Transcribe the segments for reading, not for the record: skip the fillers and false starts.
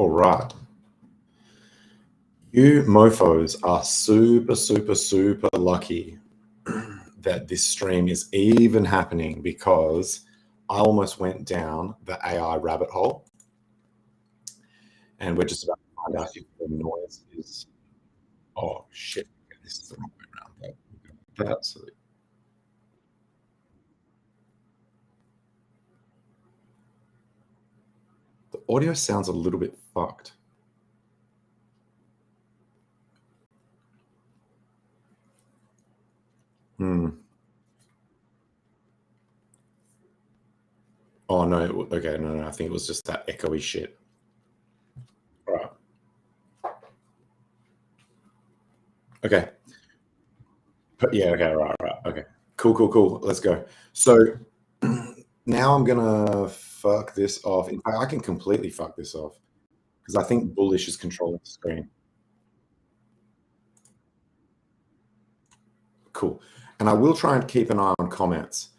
All right. You mofos are super, super, super lucky that this stream is even happening, because I almost went down the AI rabbit hole, and we're just about to find out if the noise is... Oh, shit. This is the wrong way around. That's... The audio sounds a little bit fucked. Oh, no. Okay, no. I think it was just that echoey shit. All right. Okay. But yeah, okay, right. Okay. Cool. Let's go. So now I'm gonna fuck this off. In fact, I can completely fuck this off, because I think Bullish is controlling the screen. Cool. And I will try and keep an eye on comments.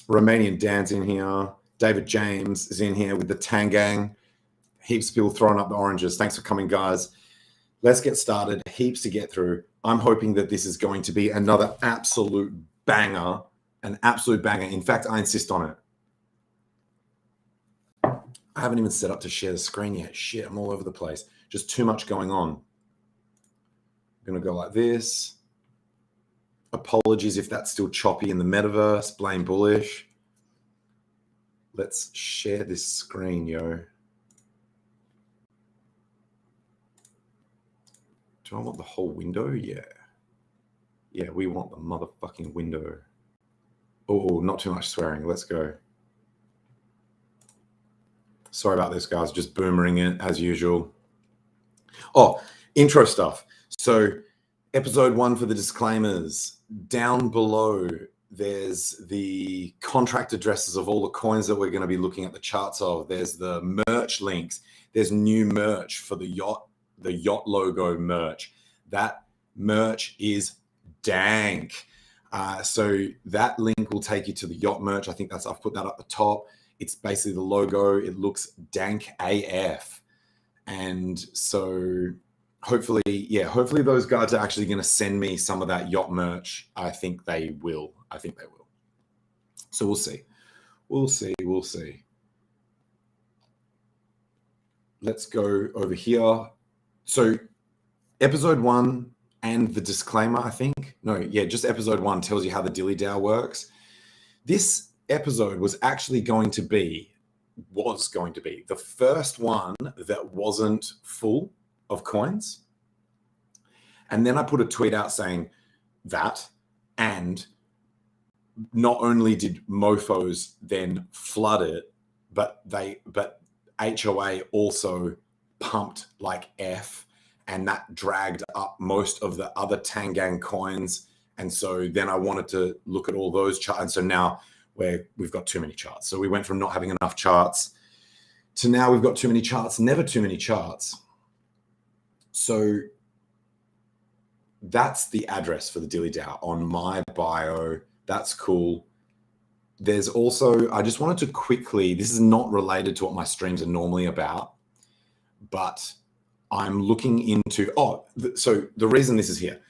Romanian Dan's in here. David James is in here with the Tangang. Heaps of people throwing up the oranges. Thanks for coming, guys. Let's get started. Heaps to get through. I'm hoping that this is going to be another absolute banger. An absolute banger. In fact, I insist on it. I haven't even set up to share the screen yet. Shit, I'm all over the place. Just too much going on. I'm going to go like this. Apologies if that's still choppy in the metaverse. Blame Bullish. Let's share this screen, yo. Do I want the whole window? Yeah. Yeah, we want the motherfucking window. Oh, not too much swearing. Let's go. Sorry about this, guys. Just boomering it as usual. Oh, intro stuff. So episode 1 for the disclaimers. Down below, there's the contract addresses of all the coins that we're going to be looking at the charts of. There's the merch links. There's new merch for the yacht logo merch. That merch is dank. So that link will take you to the yacht merch. I think I've put that up the top. It's basically the logo. It looks dank AF. And so hopefully those guys are actually going to send me some of that yacht merch. I think they will. So we'll see. Let's go over here. So episode 1 and the disclaimer, I think. No, yeah, just episode 1 tells you how the DILLY DAO works. This episode was going to be the first one that wasn't full of coins. And then I put a tweet out saying that, and not only did mofos then flood it, but HOA also pumped like F, and that dragged up most of the other Tangang coins. And so then I wanted to look at all those charts. And so now we've got too many charts. So we went from not having enough charts to now we've got too many charts, never too many charts. So that's the address for the DILLY DAO on my bio. That's cool. There's also, I just wanted to quickly, this is not related to what my streams are normally about, but I'm looking into, so the reason this is here,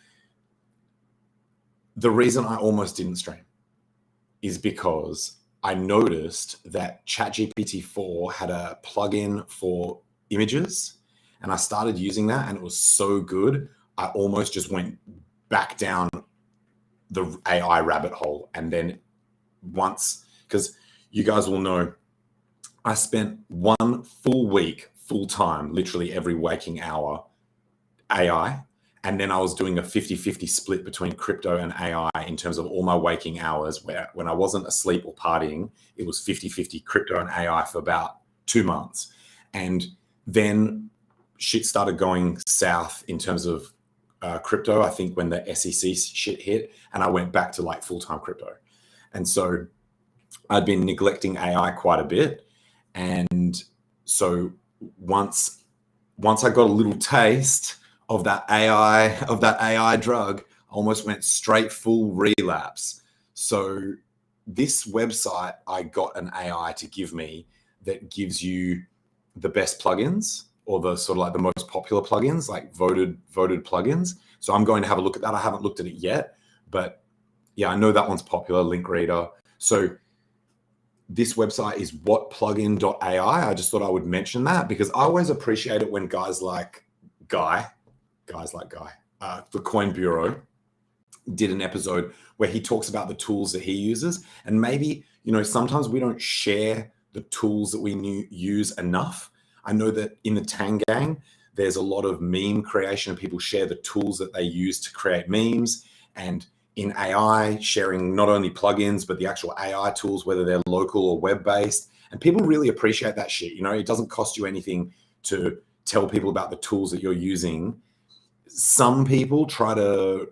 the reason I almost didn't stream is because I noticed that ChatGPT-4 had a plugin for images, and I started using that, and it was so good, I almost just went back down the AI rabbit hole. And then once, because you guys will know, I spent 1 full week, full time, literally every waking hour, AI. And then I was doing a 50-50 split between crypto and AI in terms of all my waking hours, where when I wasn't asleep or partying, it was 50-50 crypto and AI for about 2 months. And then shit started going south in terms of crypto, I think, when the SEC shit hit, and I went back to like full-time crypto. And so I'd been neglecting AI quite a bit. And so once I got a little taste of that AI drug, I almost went straight full relapse. So this website, I got an AI to give me that gives you the best plugins, or the sort of like the most popular plugins, like voted plugins. So I'm going to have a look at that. I haven't looked at it yet, but yeah, I know that one's popular, link reader. So this website is whatplugin.ai. I just thought I would mention that because I always appreciate it when guys like Guy, the Coin Bureau, did an episode where he talks about the tools that he uses. And maybe, you know, sometimes we don't share the tools that we use enough. I know that in the Tang Gang, there's a lot of meme creation and people share the tools that they use to create memes. And in AI, sharing not only plugins, but the actual AI tools, whether they're local or web-based. And people really appreciate that shit. You know, it doesn't cost you anything to tell people about the tools that you're using. Some people try to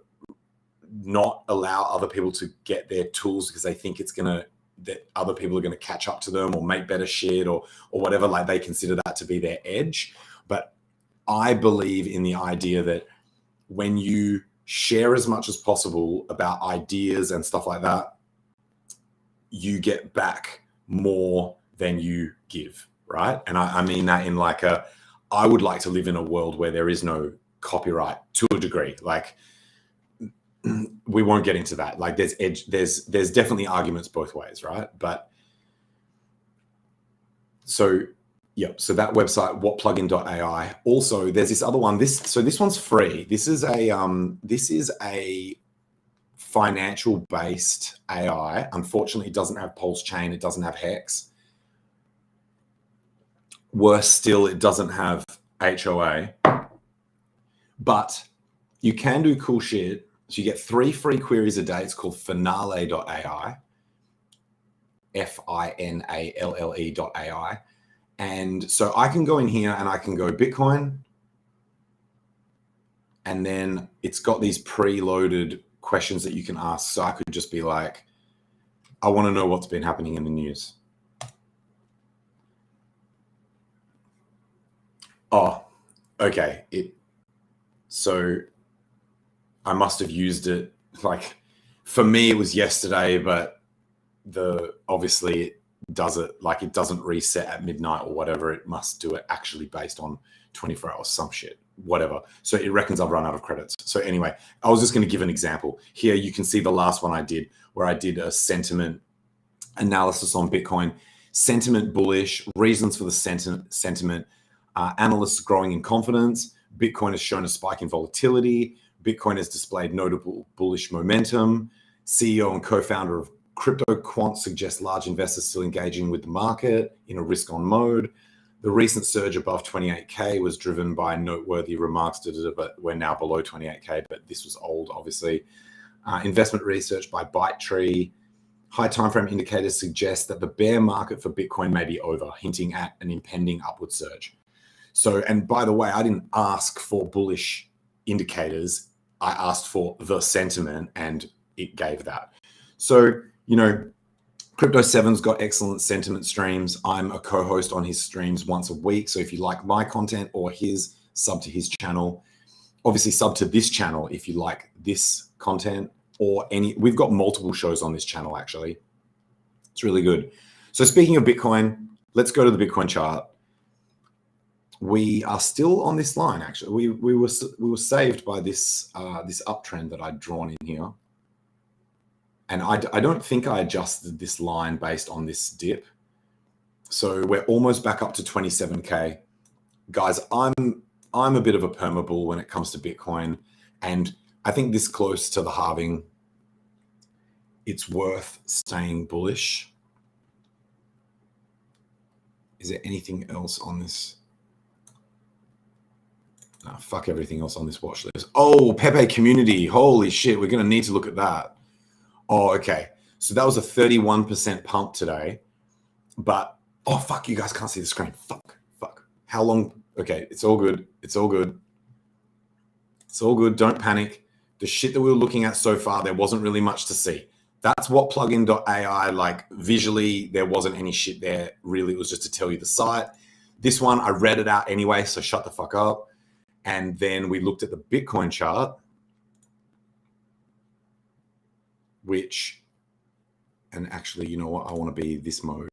not allow other people to get their tools because they think that other people are going to catch up to them or make better shit or whatever. Like they consider that to be their edge. But I believe in the idea that when you share as much as possible about ideas and stuff like that, you get back more than you give, right? And I mean that in like I would like to live in a world where there is no copyright to a degree. Like we won't get into that. Like there's definitely arguments both ways, right? But so yeah, so that website, whatplugin.ai. Also, there's this other one. This one's free. This is a financial based AI. Unfortunately, it doesn't have Pulse Chain. It doesn't have Hex. Worse still, it doesn't have HOA. But you can do cool shit. So you get 3 free queries a day. It's called finale.ai, FINALLE.ai. And so I can go in here and I can go Bitcoin. And then it's got these preloaded questions that you can ask. So I could just be like, I want to know what's been happening in the news. Oh, okay. So I must have used it, like, for me it was yesterday, but obviously it does it, like it doesn't reset at midnight or whatever. It must do it actually based on 24 hours, some shit, whatever. So it reckons I've run out of credits. So anyway, I was just going to give an example. Here you can see the last one I did, where I did a sentiment analysis on Bitcoin. Sentiment bullish, reasons for the sentiment, analysts growing in confidence. Bitcoin has shown a spike in volatility. Bitcoin has displayed notable bullish momentum. CEO and co-founder of Crypto Quant suggests large investors still engaging with the market in a risk-on mode. The recent surge above 28K was driven by noteworthy remarks, but we're now below 28K, but this was old, obviously. Investment research by ByteTree. High timeframe indicators suggest that the bear market for Bitcoin may be over, hinting at an impending upward surge. So, and by the way, I didn't ask for bullish indicators. I asked for the sentiment and it gave that. So, you know, Crypto 7's got excellent sentiment streams. I'm a co-host on his streams once a week. So if you like my content or his, sub to his channel. Obviously sub to this channel if you like this content or any, we've got multiple shows on this channel actually. It's really good. So speaking of Bitcoin, let's go to the Bitcoin chart. We are still on this line actually. We were saved by this this uptrend that I'd drawn in here. And I don't think I adjusted this line based on this dip. So we're almost back up to 27K. Guys, I'm a bit of a perma bull when it comes to Bitcoin. And I think this close to the halving, it's worth staying bullish. Is there anything else on this? No, fuck everything else on this watch list. Oh, PEPE community. Holy shit, we're going to need to look at that. Oh, okay. So that was a 31% pump today. But, oh, fuck, you guys can't see the screen. Fuck. How long? Okay, it's all good. It's all good. It's all good. Don't panic. The shit that we were looking at so far, there wasn't really much to see. That's what plugin.ai, like visually, there wasn't any shit there. Really, it was just to tell you the site. This one, I read it out anyway, so shut the fuck up. And then we looked at the Bitcoin chart, which, and actually, you know what? I want to be this mode.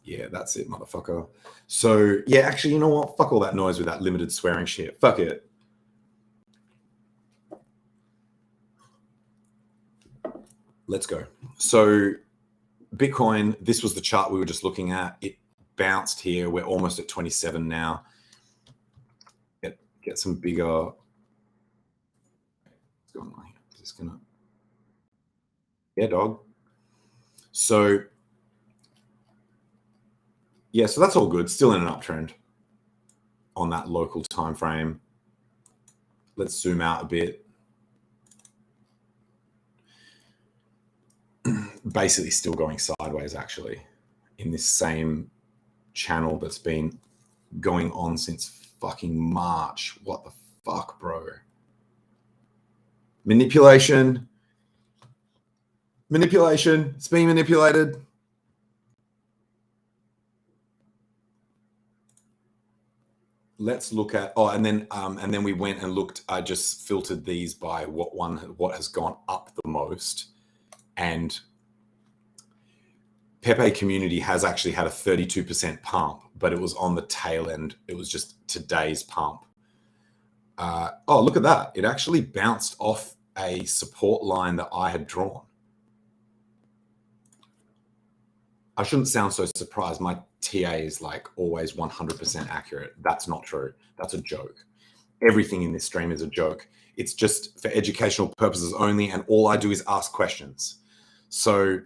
Yeah, that's it, motherfucker. So yeah, actually, you know what? Fuck all that noise with that limited swearing shit. Fuck it. Let's go. So Bitcoin, this was the chart we were just looking at. It bounced here. We're almost at 27 now. Get some bigger. What's going on here? Just gonna. Yeah, dog. So yeah, so that's all good. Still in an uptrend on that local time frame. Let's zoom out a bit. Basically still going sideways, actually, in this same channel that's been going on since fucking March. What the fuck, bro? Manipulation. It's being manipulated. Let's look at, and then we went and looked. I just filtered these by what has gone up the most, and PEPE community has actually had a 32% pump, but it was on the tail end. It was just today's pump. Oh, look at that! It actually bounced off a support line that I had drawn. I shouldn't sound so surprised. My TA is like always 100% accurate. That's not true. That's a joke. Everything in this stream is a joke. It's just for educational purposes only, and all I do is ask questions. So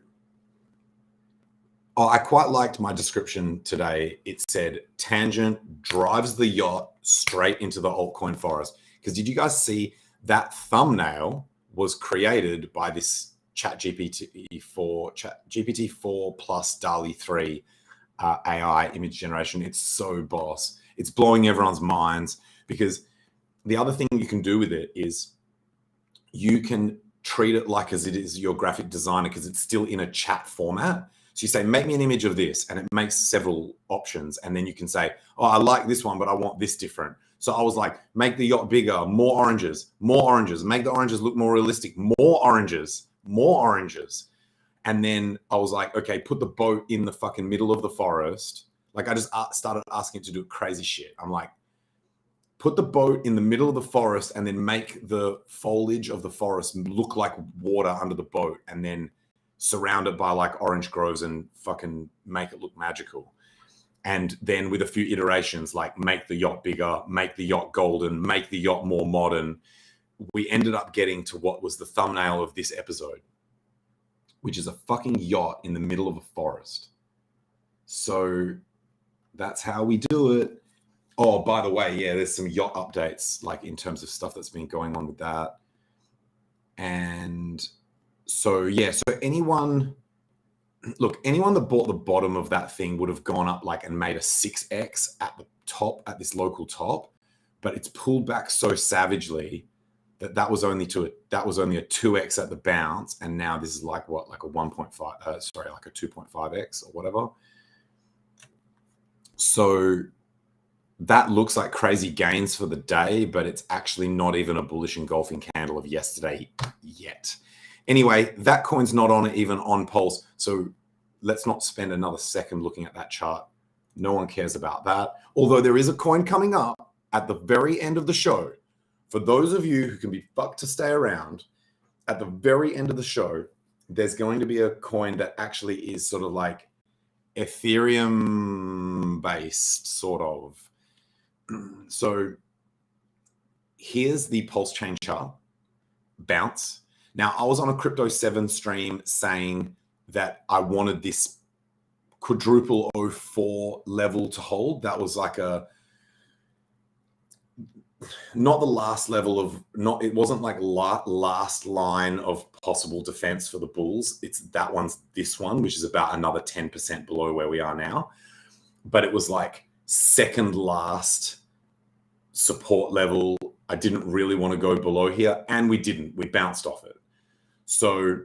I quite liked my description today. It said Tangent drives the yacht straight into the altcoin forest. Because did you guys see that thumbnail was created by this GPT-4 plus DALL-E 3 AI image generation? It's so boss. It's blowing everyone's minds, because the other thing you can do with it is you can treat it like as it is your graphic designer, because it's still in a chat format. So you say, make me an image of this, and it makes several options. And then you can say, oh, I like this one, but I want this different. So I was like, make the yacht bigger, more oranges, make the oranges look more realistic, more oranges. And then I was like, okay, put the boat in the fucking middle of the forest. Like, I just started asking it to do crazy shit. I'm like, put the boat in the middle of the forest and then make the foliage of the forest look like water under the boat, and then surround it by like orange groves and fucking make it look magical. And then with a few iterations, like make the yacht bigger, make the yacht golden, make the yacht more modern, we ended up getting to what was the thumbnail of this episode, which is a fucking yacht in the middle of a forest. So that's how we do it. Oh, by the way, yeah, there's some yacht updates, like in terms of stuff that's been going on with that. And so, yeah, so anyone that bought the bottom of that thing would have gone up like and made a 6x at the top, at this local top, but it's pulled back so savagely that was only a 2x at the bounce, and now this is like what, like a 1.5, like a 2.5x or whatever. So that looks like crazy gains for the day, but it's actually not even a bullish engulfing candle of yesterday yet. Anyway, that coin's not on it, even on Pulse. So let's not spend another second looking at that chart. No one cares about that. Although there is a coin coming up at the very end of the show. For those of you who can be fucked to stay around, at the very end of the show, there's going to be a coin that actually is sort of like Ethereum based, sort of. So here's the Pulse chain chart, bounce. Now, I was on a Crypto 7 stream saying that I wanted this quadruple 04 level to hold. That was like not the last level of, it wasn't like last line of possible defense for the bulls. It's this one, which is about another 10% below where we are now. But it was like second last support level. I didn't really want to go below here, and we didn't. We bounced off it. So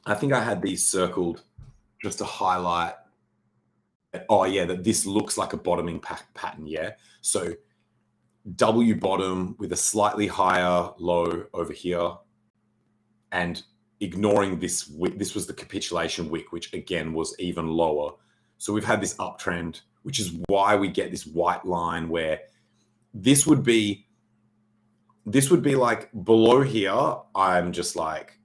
I think I had these circled just to highlight, that this looks like a bottoming pattern, yeah? So W bottom with a slightly higher low over here, and ignoring this wick. This was the capitulation wick, which again was even lower. So we've had this uptrend, which is why we get this white line where this would be like below here. I'm just like,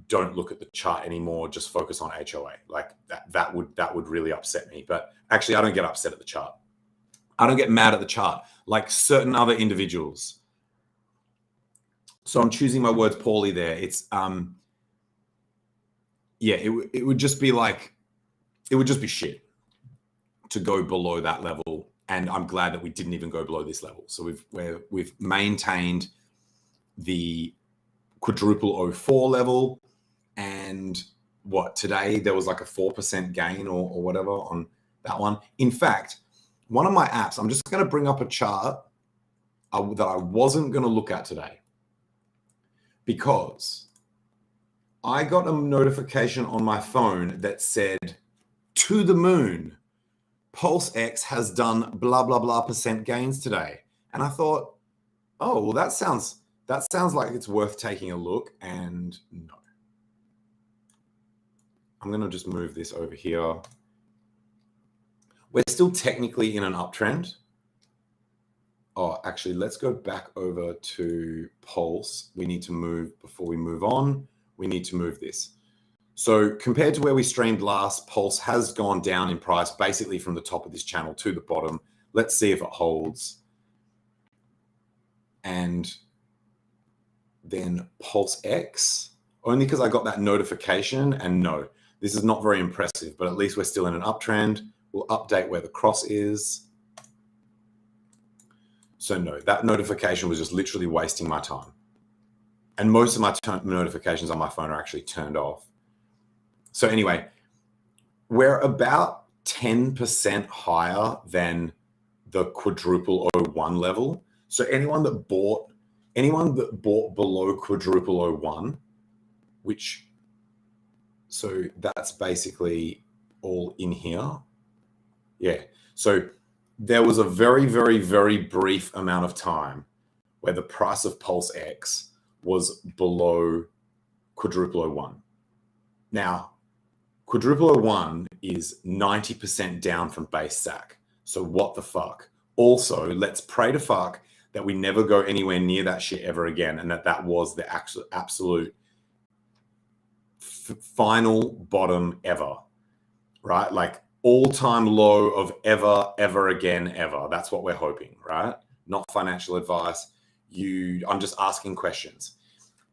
don't look at the chart anymore. Just focus on HOA. Like that would really upset me. But actually, I don't get upset at the chart. I don't get mad at the chart like certain other individuals. So I'm choosing my words poorly there. It's yeah, it would just be like, it would just be shit to go below that level. And I'm glad that we didn't even go below this level. So we've maintained the quadruple 04 level. And what, today there was like a 4% gain or whatever on that one. In fact, one of my apps, I'm just going to bring up a chart that I wasn't going to look at today, because I got a notification on my phone that said, to the moon, Pulse X has done blah, blah, blah percent gains today. And I thought, oh, well, that sounds like it's worth taking a look. And no. I'm going to just move this over here. We're still technically in an uptrend. Oh, actually, let's go back over to Pulse. We need to move, before we move on, we need to move this. So compared to where we streamed last, Pulse has gone down in price, basically from the top of this channel to the bottom. Let's see if it holds. And then Pulse X, only because I got that notification, and no, this is not very impressive, but at least we're still in an uptrend. We'll update where the cross is. So no, that notification was just literally wasting my time. And most of my notifications on my phone are actually turned off. So anyway, we're about 10% higher than the quadruple 01 level. So anyone that bought below quadruple 01, which, so that's basically all in here. Yeah. So there was a very, very, very brief amount of time where the price of Pulse X was below quadruple 01. Now, quadruple 01 is 90% down from base SAC. So what the fuck? Also, let's pray to fuck that we never go anywhere near that shit ever again, and that was the absolute final bottom ever, right? Like all-time low of ever again, ever. That's what we're hoping, right? Not financial advice. I'm just asking questions.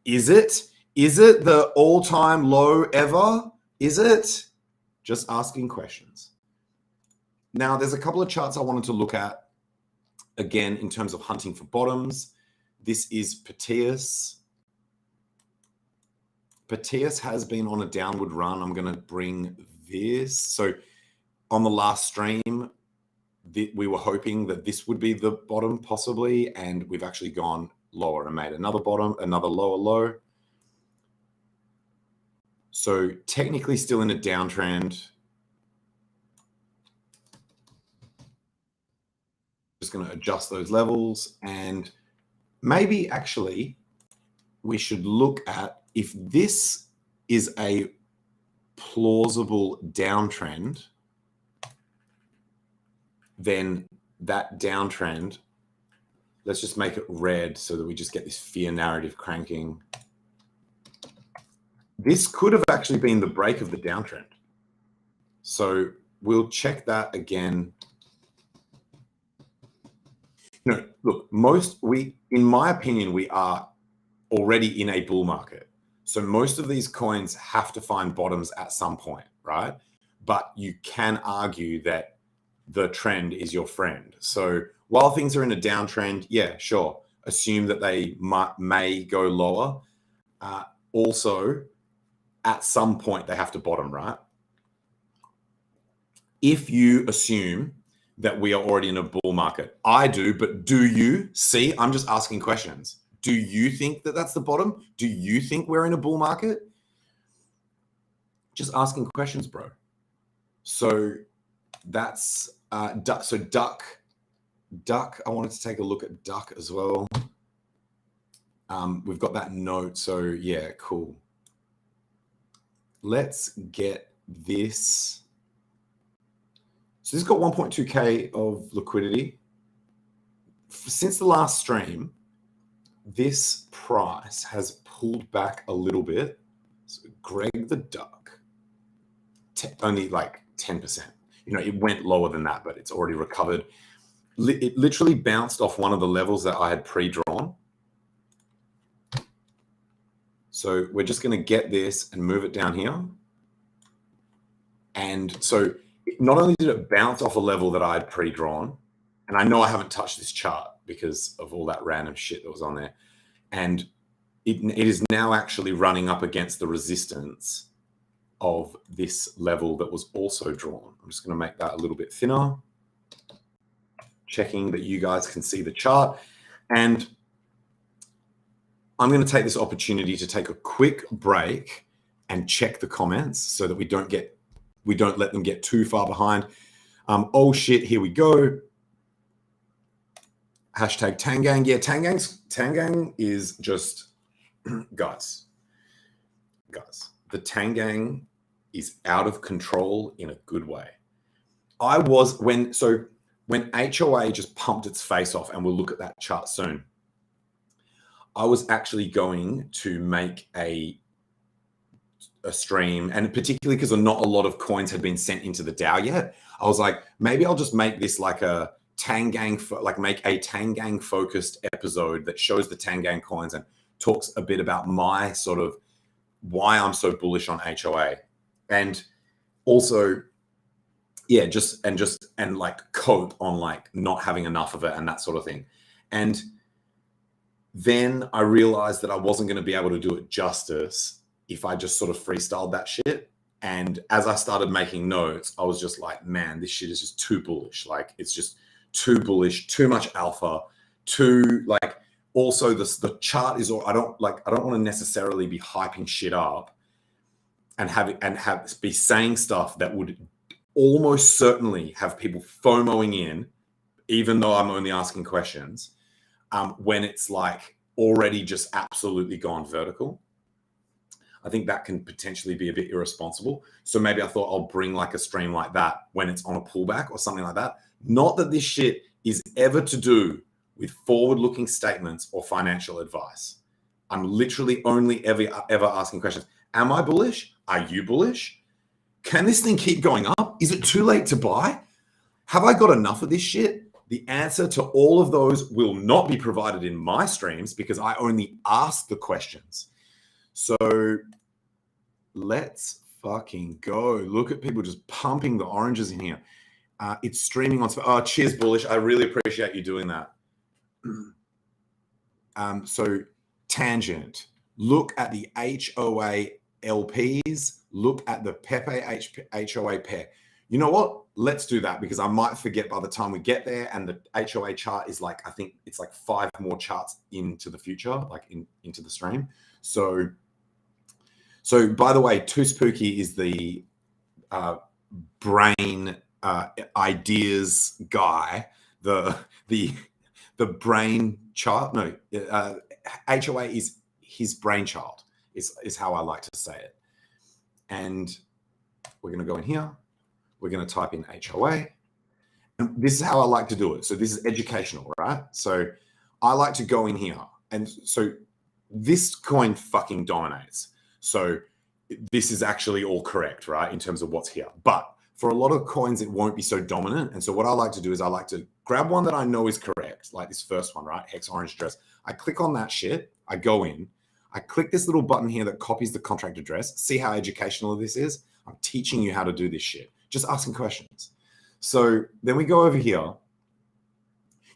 Is it the all-time low ever? Is it? Just asking questions. Now, there's a couple of charts I wanted to look at, again, in terms of hunting for bottoms. This is Proteus. Proteus has been on a downward run. I'm going to bring this. So on the last stream, we were hoping that this would be the bottom possibly, and we've actually gone lower and made another bottom, another lower low. So technically still in a downtrend. Just going to adjust those levels, and maybe actually we should look at if this is a plausible downtrend, then that downtrend, let's just make it red so that we just get this fear narrative cranking. This could have actually been the break of the downtrend. So we'll check that again. No, look, in my opinion, we are already in a bull market. So most of these coins have to find bottoms at some point, right? But you can argue that the trend is your friend. So while things are in a downtrend, yeah, sure, assume that they may go lower. Also, at some point, they have to bottom, right? If you assume that we are already in a bull market, I do, but do you? See, I'm just asking questions. Do you think that that's the bottom? Do you think we're in a bull market? Just asking questions, bro. So that's duck. So duck. I wanted to take a look at duck as well. We've got that note. So yeah, cool. Let's get this So this has got 1.2K of liquidity. Since the last stream, this price has pulled back a little bit. So Greg the Duck, only like 10%. You know, it went lower than that, but it's already recovered. It literally bounced off one of the levels that I had pre-drawn. So we're just going to get this and move it down here. And so not only did it bounce off a level that I had pre-drawn, and I know I haven't touched this chart because of all that random shit that was on there, and it is now actually running up against the resistance of this level that was also drawn. I'm just going to make that a little bit thinner, checking that you guys can see the chart. And I'm going to take this opportunity to take a quick break and check the comments so that we don't let them get too far behind. Oh shit, here we go. Hashtag Tangang. Yeah, Tangang is just guys, the Tangang is out of control in a good way. When HOA just pumped its face off, and we'll look at that chart soon, I was actually going to make a stream, and particularly because not a lot of coins had been sent into the DAO yet, I was like, maybe I'll just make this like a Tangang, make a Tangang focused episode that shows the Tangang coins and talks a bit about my sort of why I'm so bullish on HOA, and also, yeah, and like cope on like not having enough of it and that sort of thing. And then I realized that I wasn't going to be able to do it justice if I just sort of freestyled that shit. And as I started making notes, I was just like, man, this shit is just too bullish. Like, it's just too bullish, too much alpha, too like, also the chart is, I don't want to necessarily be hyping shit up and be saying stuff that would almost certainly have people FOMOing in, even though I'm only asking questions, when it's like already just absolutely gone vertical. I think that can potentially be a bit irresponsible. So maybe I thought I'll bring like a stream like that when it's on a pullback or something like that. Not that this shit is ever to do with forward-looking statements or financial advice. I'm literally only ever asking questions. Am I bullish? Are you bullish? Can this thing keep going up? Is it too late to buy? Have I got enough of this shit? The answer to all of those will not be provided in my streams because I only ask the questions. So let's fucking go. Look at people just pumping the oranges in here. It's streaming on. Oh, cheers, bullish. I really appreciate you doing that. So tangent. Look at the HOA LPs. Look at the PEPE HOA pair. You know what? Let's do that because I might forget by the time we get there. And the HOA chart is like, I think it's like 5 more charts into the future, like into the stream. So by the way, Too Spooky is the brain ideas guy, the brain child. No, HOA is his brainchild, is how I like to say it. And we're going to go in here. We're going to type in HOA. And this is how I like to do it. So this is educational, right? So I like to go in here. And so this coin fucking dominates. So this is actually all correct, right? In terms of what's here. But for a lot of coins, it won't be so dominant. And so what I like to do is I like to grab one that I know is correct, like this first one, right? Hex orange address. I click on that shit. I go in. I click this little button here that copies the contract address. See how educational this is? I'm teaching you how to do this shit. Just asking questions. So then we go over here.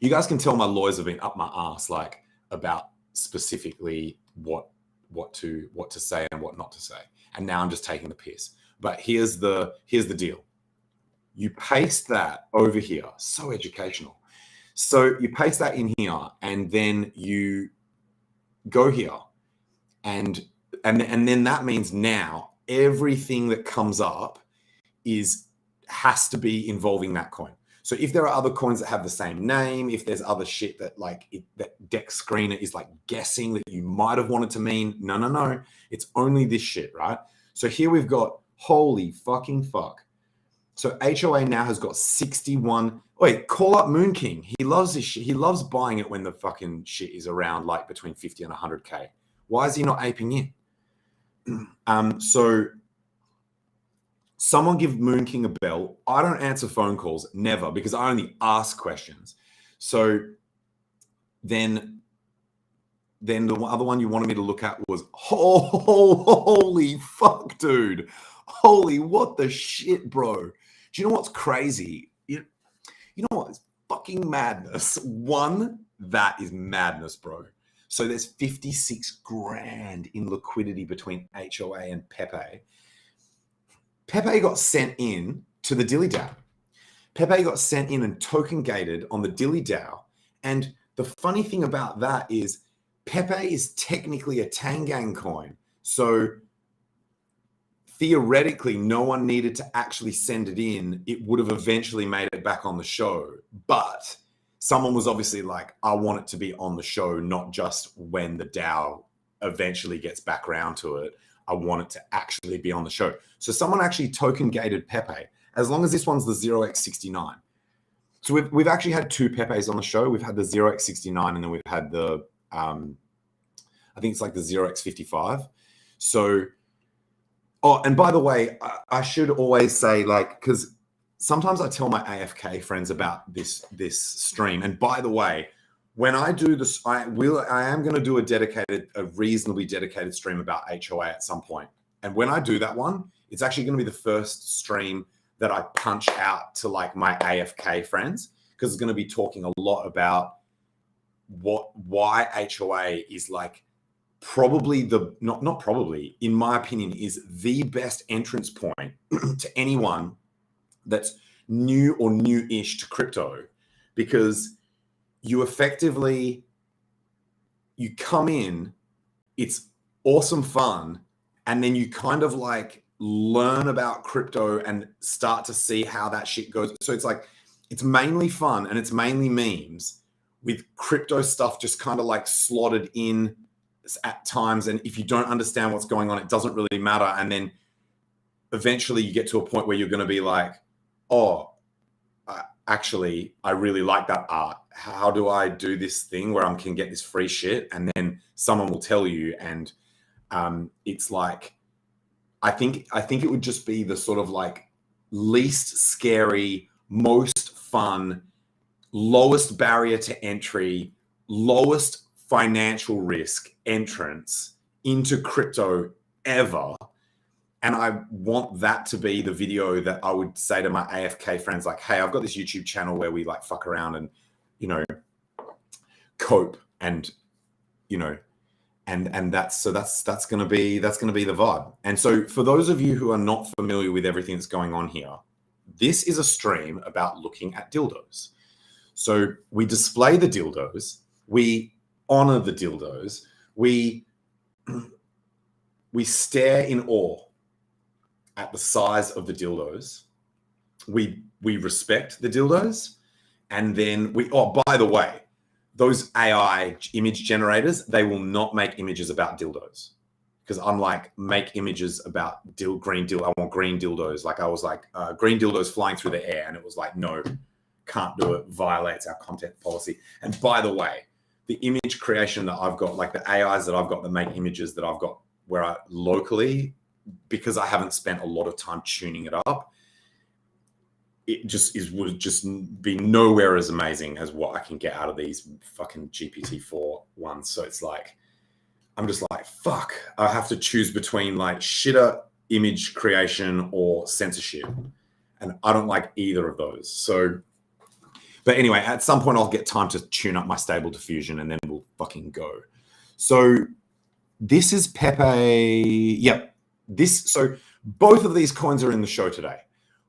You guys can tell my lawyers have been up my ass, like about specifically what to say and what not to say. And now I'm just taking the piss. But here's the deal. You paste that over here. So educational. So you paste that in here, and then you go here, and then that means now everything that comes up has to be involving that coin. So if there are other coins that have the same name, if there's other shit that that Dex Screener is like guessing that you might have wanted to mean, no, it's only this shit, right? So here we've got, holy fucking fuck, So HOA now has got 61. Wait, call up Moon King. He loves this shit. He loves buying it when the fucking shit is around like between 50 and 100K. Why is he not aping in? So someone give Moon King a bell. I don't answer phone calls, never, because I only ask questions. So then the other one you wanted me to look at was, holy fuck, dude. Holy, what the shit, bro. Do you know what's crazy? You know what? It's fucking madness. One, that is madness, bro. So there's 56 grand in liquidity between HOA and PEPE. PEPE got sent in to the DILLY DAO. PEPE got sent in and token gated on the DILLY DAO. And the funny thing about that is PEPE is technically a Tangang coin. So theoretically, no one needed to actually send it in. It would have eventually made it back on the show. But someone was obviously like, I want it to be on the show, not just when the DAO eventually gets back around to it. I want it to actually be on the show. So someone actually token gated PEPE, as long as this one's the 0x69. So we've actually had two PEPEs on the show. We've had the 0x69 and then we've had the, I think it's like the 0x55. So, oh, and by the way, I should always say, like, because sometimes I tell my AFK friends about this stream. And by the way, when I do this, I am going to do a reasonably dedicated stream about HOA at some point. And when I do that one, it's actually going to be the first stream that I punch out to like my AFK friends, because it's going to be talking a lot about why HOA is like probably not probably, in my opinion, is the best entrance point to anyone that's new or new-ish to crypto, because you effectively, you come in, it's awesome fun, and then you kind of like learn about crypto and start to see how that shit goes. So it's like, it's mainly fun and it's mainly memes with crypto stuff just kind of like slotted in at times. And if you don't understand what's going on, it doesn't really matter. And then eventually you get to a point where you're going to be like, oh, actually, I really like that art. How do I do this thing where I can get this free shit? And then someone will tell you, and it's like, I think it would just be the sort of like least scary, most fun, lowest barrier to entry, lowest financial risk entrance into crypto ever. And I want that to be the video that I would say to my AFK friends, like, hey, I've got this YouTube channel where we like fuck around and, you know, cope and, you know, and that's going to be the vibe. And so for those of you who are not familiar with everything that's going on here, this is a stream about looking at dildos. So we display the dildos, we honor the dildos, we stare in awe at the size of the dildos. We respect the dildos. And then by the way, those AI image generators, they will not make images about dildos. Because I'm like, make images about green dildo. I want green dildos. Like I was like, green dildos flying through the air. And it was like, no, can't do it. Violates our content policy. And by the way, the image creation that I've got, like the AIs that I've got that make images that I've got where I locally, because I haven't spent a lot of time tuning it up, it would just be nowhere as amazing as what I can get out of these fucking GPT-4 ones. So it's like, I'm just like, fuck, I have to choose between like shitter image creation or censorship. And I don't like either of those. So, but anyway, at some point I'll get time to tune up my stable diffusion and then we'll fucking go. So this is PEPE. Yep. So both of these coins are in the show today.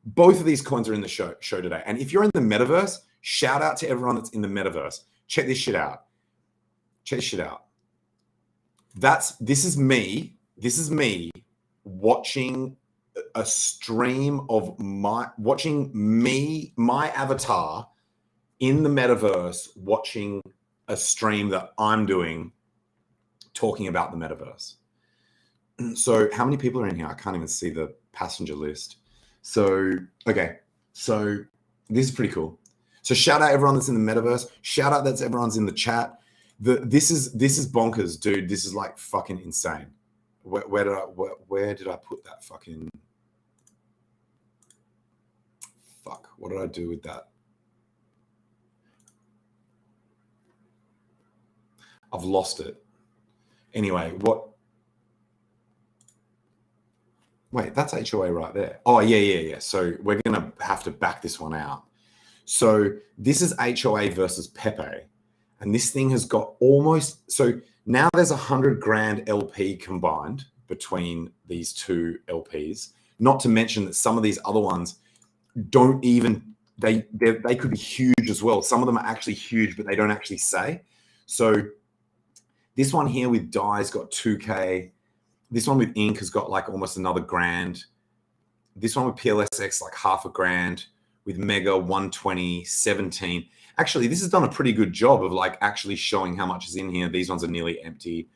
Both of these coins are in the show today. And if you're in the metaverse, shout out to everyone that's in the metaverse. Check this shit out. Check this shit out. This is me watching a stream of my avatar in the metaverse, watching a stream that I'm doing talking about the metaverse. So how many people are in here? I can't even see the passenger list. So, okay. So this is pretty cool. So shout out everyone that's in the metaverse. Shout out that's everyone's in the chat. This is bonkers, dude. This is like fucking insane. Where did I put that fucking fuck? What did I do with that? I've lost it. Anyway, what? Wait, that's HOA right there. Oh, yeah. So we're going to have to back this one out. So this is HOA versus PEPE. And this thing has got almost, so now there's 100 grand LP combined between these two LPs. Not to mention that some of these other ones don't even, they could be huge as well. Some of them are actually huge, but they don't actually say. So this one here with Dye's got 2K. This one with Ink has got like almost another grand. This one with PLSX, like half a grand. With Mega 120, 17. Actually, this has done a pretty good job of like actually showing how much is in here. These ones are nearly empty.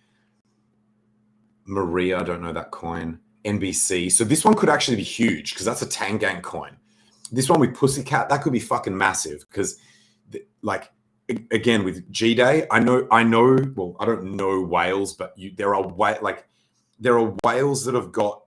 Maria, I don't know that coin. NBC. So this one could actually be huge because that's a Tangang coin. This one with Pussycat, that could be fucking massive because like, again, with GDAY, I know, well, I don't know whales, but there are whales that have got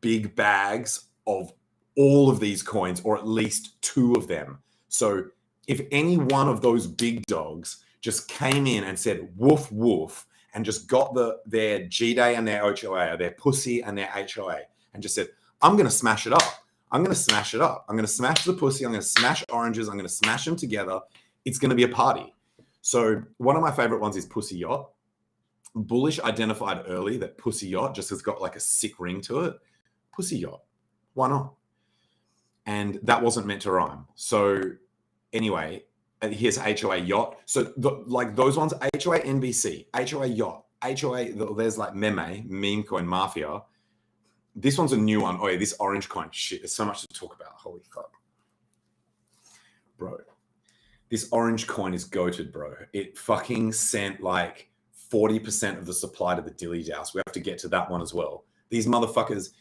big bags of all of these coins, or at least two of them. So if any one of those big dogs just came in and said woof woof and just got their GDAY and their HOA, or their pussy and their HOA, and just said, I'm going to smash it up. I'm going to smash it up. I'm going to smash the pussy. I'm going to smash oranges. I'm going to smash them together. It's going to be a party. So one of my favorite ones is Pussy Yacht. Bullish identified early that Pussy Yacht just has got like a sick ring to it. Pussy Yacht. Why not? And that wasn't meant to rhyme. So anyway, here's HOA Yacht. So like those ones, HOA NBC, HOA Yacht, HOA, there's like meme coin mafia. This one's a new one. Oh yeah, this orange coin. Shit, there's so much to talk about. Holy fuck. Bro, this orange coin is goated, bro. It fucking sent like 40% of the supply to the Dilly house. We have to get to that one as well. These motherfuckers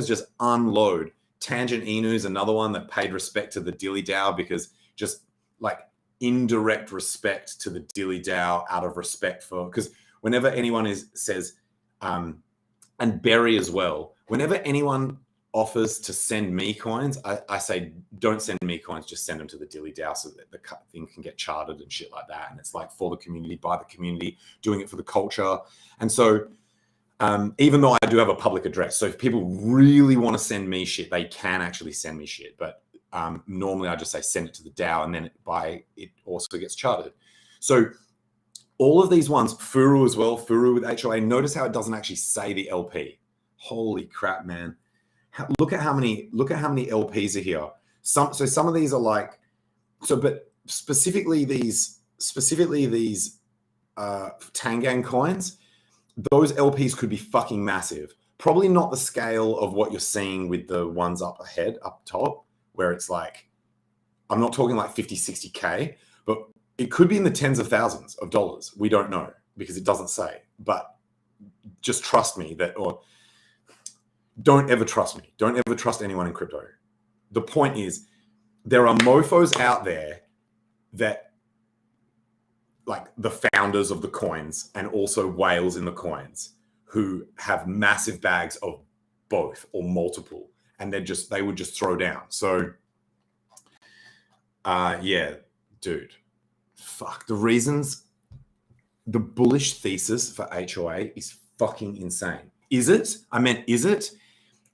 just unload. Tangent Inu is another one that paid respect to the Dilly DAO because just like indirect respect to the Dilly DAO out of respect for, because whenever anyone says, and BERI as well, whenever anyone offers to send me coins, I say, don't send me coins, just send them to the Dilly DAO so that the thing can get charted and shit like that. And it's like for the community, by the community, doing it for the culture. And so even though I do have a public address, so if people really want to send me shit, they can actually send me shit. But normally I just say send it to the DAO, and then it also gets charted. So all of these ones, FURU as well, FURU with HOA, notice how it doesn't actually say the LP. Holy crap, man. Look at how many LPs are here. So some of these are like, but specifically these Tangang coins, those LPs could be fucking massive. Probably not the scale of what you're seeing with the ones up top, where it's like, I'm not talking like 50, 60K, but it could be in the tens of thousands of dollars. We don't know because it doesn't say, but just trust me or don't ever trust me. Don't ever trust anyone in crypto. The point is, there are mofos out there that, like the founders of the coins and also whales in the coins, who have massive bags of both or multiple, and they would just throw down. So yeah, dude, fuck, the bullish thesis for HOA is fucking insane. Is it?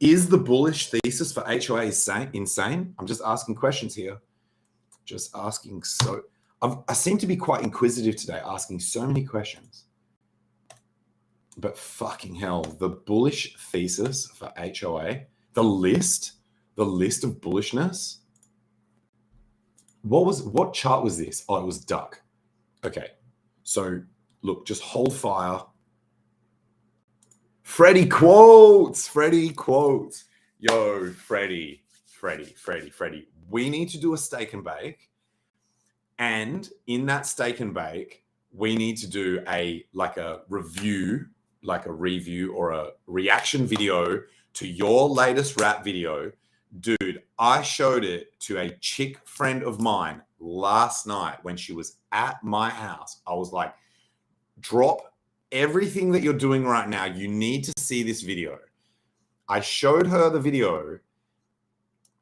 Is the bullish thesis for HOA insane? I'm just asking questions here. Just asking. So I seem to be quite inquisitive today, asking so many questions. But fucking hell, the bullish thesis for HOA, the list of bullishness. What chart was this? Oh, it was duck. Okay. So look, just hold fire. Freddie quotes. Yo, Freddie. We need to do a stake and bake. And in that stake and bake, we need to do a review or a reaction video to your latest rap video Dude, I showed it to a chick friend of mine last night when she was at my house. I was like, drop everything that you're doing right now. You need to see this video. I showed her the video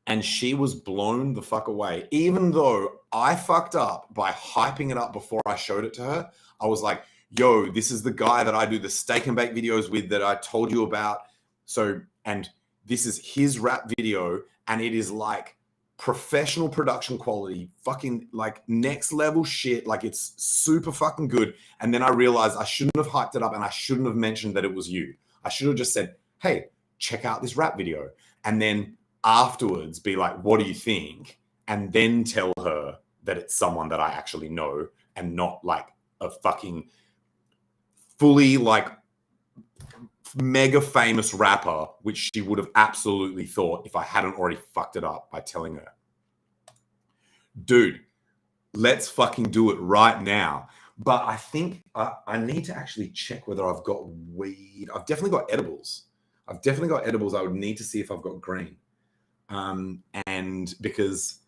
and she was blown the fuck away. Even though I fucked up by hyping it up before I showed it to her, I was like, yo, this is the guy that I do the steak and bake videos with that I told you about. So, and this is his rap video, and it is like professional production quality, fucking like next level shit. Like it's super fucking good. And then I realized I shouldn't have hyped it up and I shouldn't have mentioned that it was you. I should have just said, hey, check out this rap video. And then afterwards be like, what do you think? And then tell her that it's someone that I actually know and not like a fucking fully like mega famous rapper, which she would have absolutely thought if I hadn't already fucked it up by telling her. Dude, let's fucking do it right now. But I think I need to actually check whether I've got weed. I've definitely got edibles. I would need to see if I've got green. And because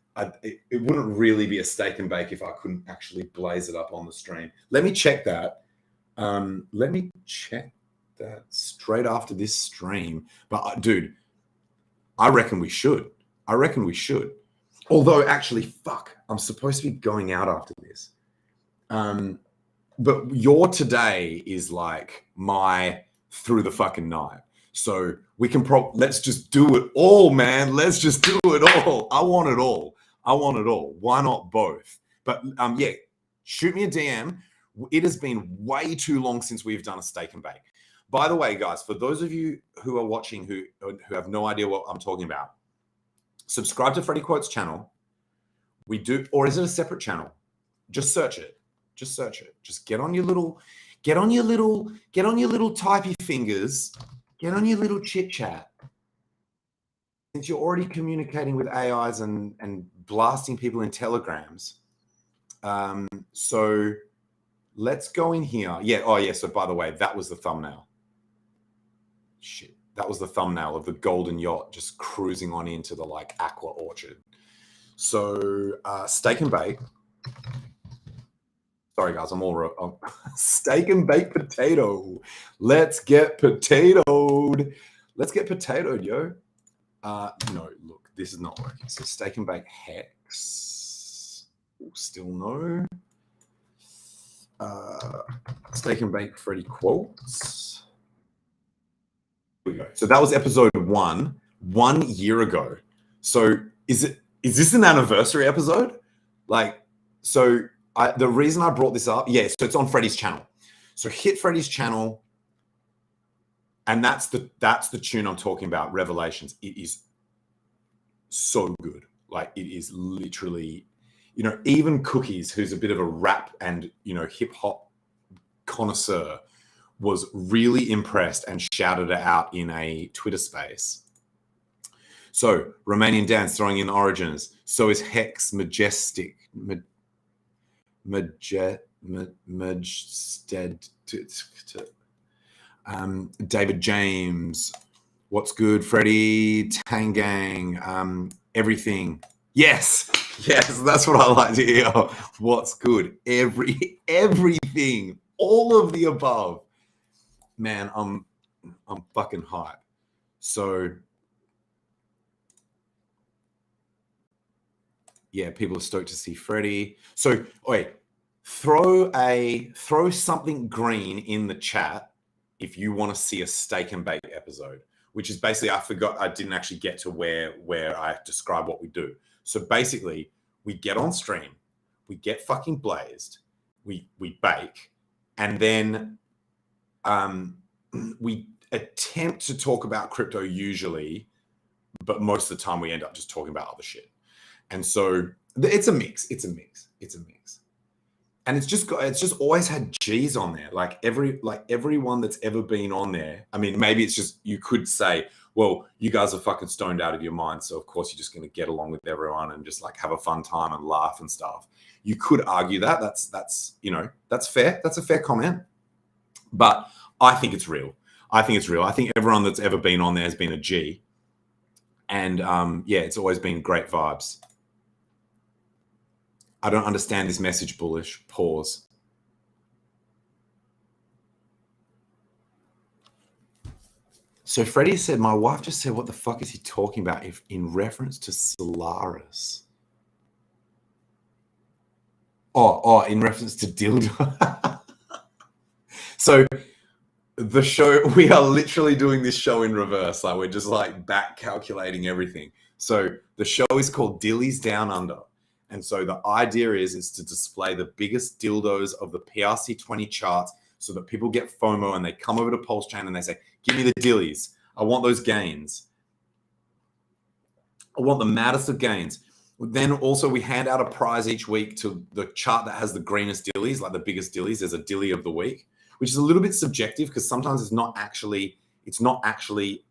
it wouldn't really be a steak and bake if I couldn't actually blaze it up on the stream. Let me check that. Let me check that straight after this stream. But dude, I reckon we should. Although actually, fuck, I'm supposed to be going out after this. But your today is like my through the fucking night. So we can let's just do it all, man. Let's just do it all. I want it all. Why not both? But yeah, shoot me a DM. It has been way too long since we've done a steak and bake. By the way, guys, for those of you who are watching who have no idea what I'm talking about, subscribe to Freddie Quote's channel. We do, or is it a separate channel? Just search it. Just get on your little typey fingers. Get on your little chit chat. Since you're already communicating with AIs and blasting people in telegrams. So let's go in here. Yeah. Oh yeah. So by the way, that was the thumbnail. Shit. That was the thumbnail of the golden yacht just cruising on into the like Aqua orchard. So steak and bake. Sorry guys, I'm all steak and baked potato. Let's get potatoed. Yo. No, look, this is not working. So steak and bake hex. Still no. Steak and bake Freddie Quotes. Here we go. So that was episode 1 year ago. So is this an anniversary episode? Like, so the reason I brought this up, yeah, so it's on Freddie's channel. So hit Freddie's channel, and that's the tune I'm talking about, Revelations. It is so good. Like, it is literally, you know, even Cookies, who's a bit of a rap and, you know, hip hop connoisseur, was really impressed and shouted it out in a Twitter space. So Romanian dance throwing in origins. So is Hex Majestic. David James, what's good, Freddie, Tangang, everything. Yes, that's what I like to hear. What's good, everything, all of the above. Man, I'm fucking hype. So yeah, people are stoked to see Freddie. So wait, throw something green in the chat if you want to see a steak and bake episode, which is basically, I didn't actually get to where I describe what we do. So basically, we get on stream, we get fucking blazed, we bake, and then we attempt to talk about crypto usually, but most of the time we end up just talking about other shit. And so it's a mix. And it's just always had G's on there. Like everyone that's ever been on there. I mean, maybe it's just, you could say, well, you guys are fucking stoned out of your mind, so of course you're just going to get along with everyone and just like have a fun time and laugh and stuff. You could argue that. That's you know, that's fair. That's a fair comment. But I think it's real. I think everyone that's ever been on there has been a G. And yeah, it's always been great vibes. I don't understand this message, Bullish. Pause. So Freddie said, my wife just said, what the fuck is he talking about if in reference to Solaris? Oh, in reference to dildo. So the show, we are literally doing this show in reverse. Like we're just like back calculating everything. So the show is called Dillyz Down Under. And so the idea is to display the biggest dildos of the PRC20 charts so that people get FOMO and they come over to Pulse Chain and they say, give me the Dillyz. I want those gains. I want the maddest of gains. Then also we hand out a prize each week to the chart that has the greenest Dillyz, like the biggest Dillyz. There's a Dilly of the week, which is a little bit subjective because sometimes it's not actually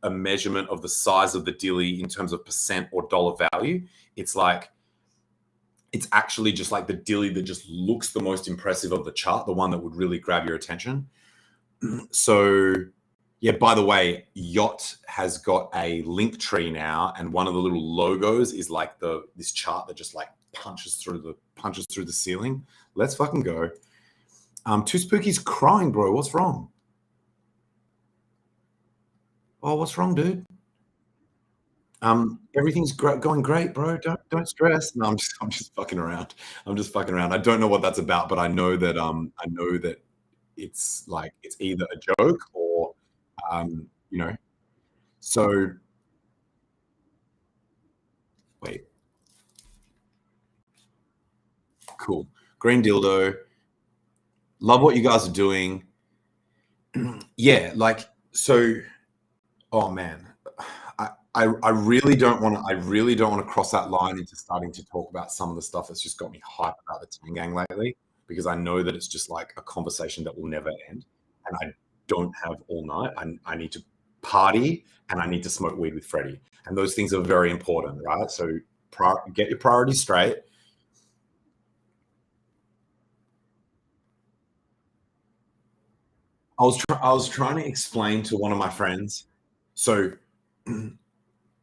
a measurement of the size of the Dilly in terms of percent or dollar value. It's actually just like the Dilly that just looks the most impressive of the chart, the one that would really grab your attention. So yeah, by the way, YACHT has got a link tree now, and one of the little logos is like this chart that just like punches through the ceiling. Let's fucking go. Too Spooky's crying, bro. What's wrong? Oh, what's wrong, dude? Everything's going great, bro. Don't stress. No, I'm just fucking around. I'm just fucking around. I don't know what that's about, but I know that it's like it's either a joke or you know. So wait, cool. Green dildo. Love what you guys are doing. Yeah, like so. Oh man, I really don't want to cross that line into starting to talk about some of the stuff that's just got me hyped about the Team Gang lately, because I know that it's just like a conversation that will never end, and I don't have all night. I need to party and I need to smoke weed with Freddie, and those things are very important, right? So get your priorities straight. I was trying to explain to one of my friends. So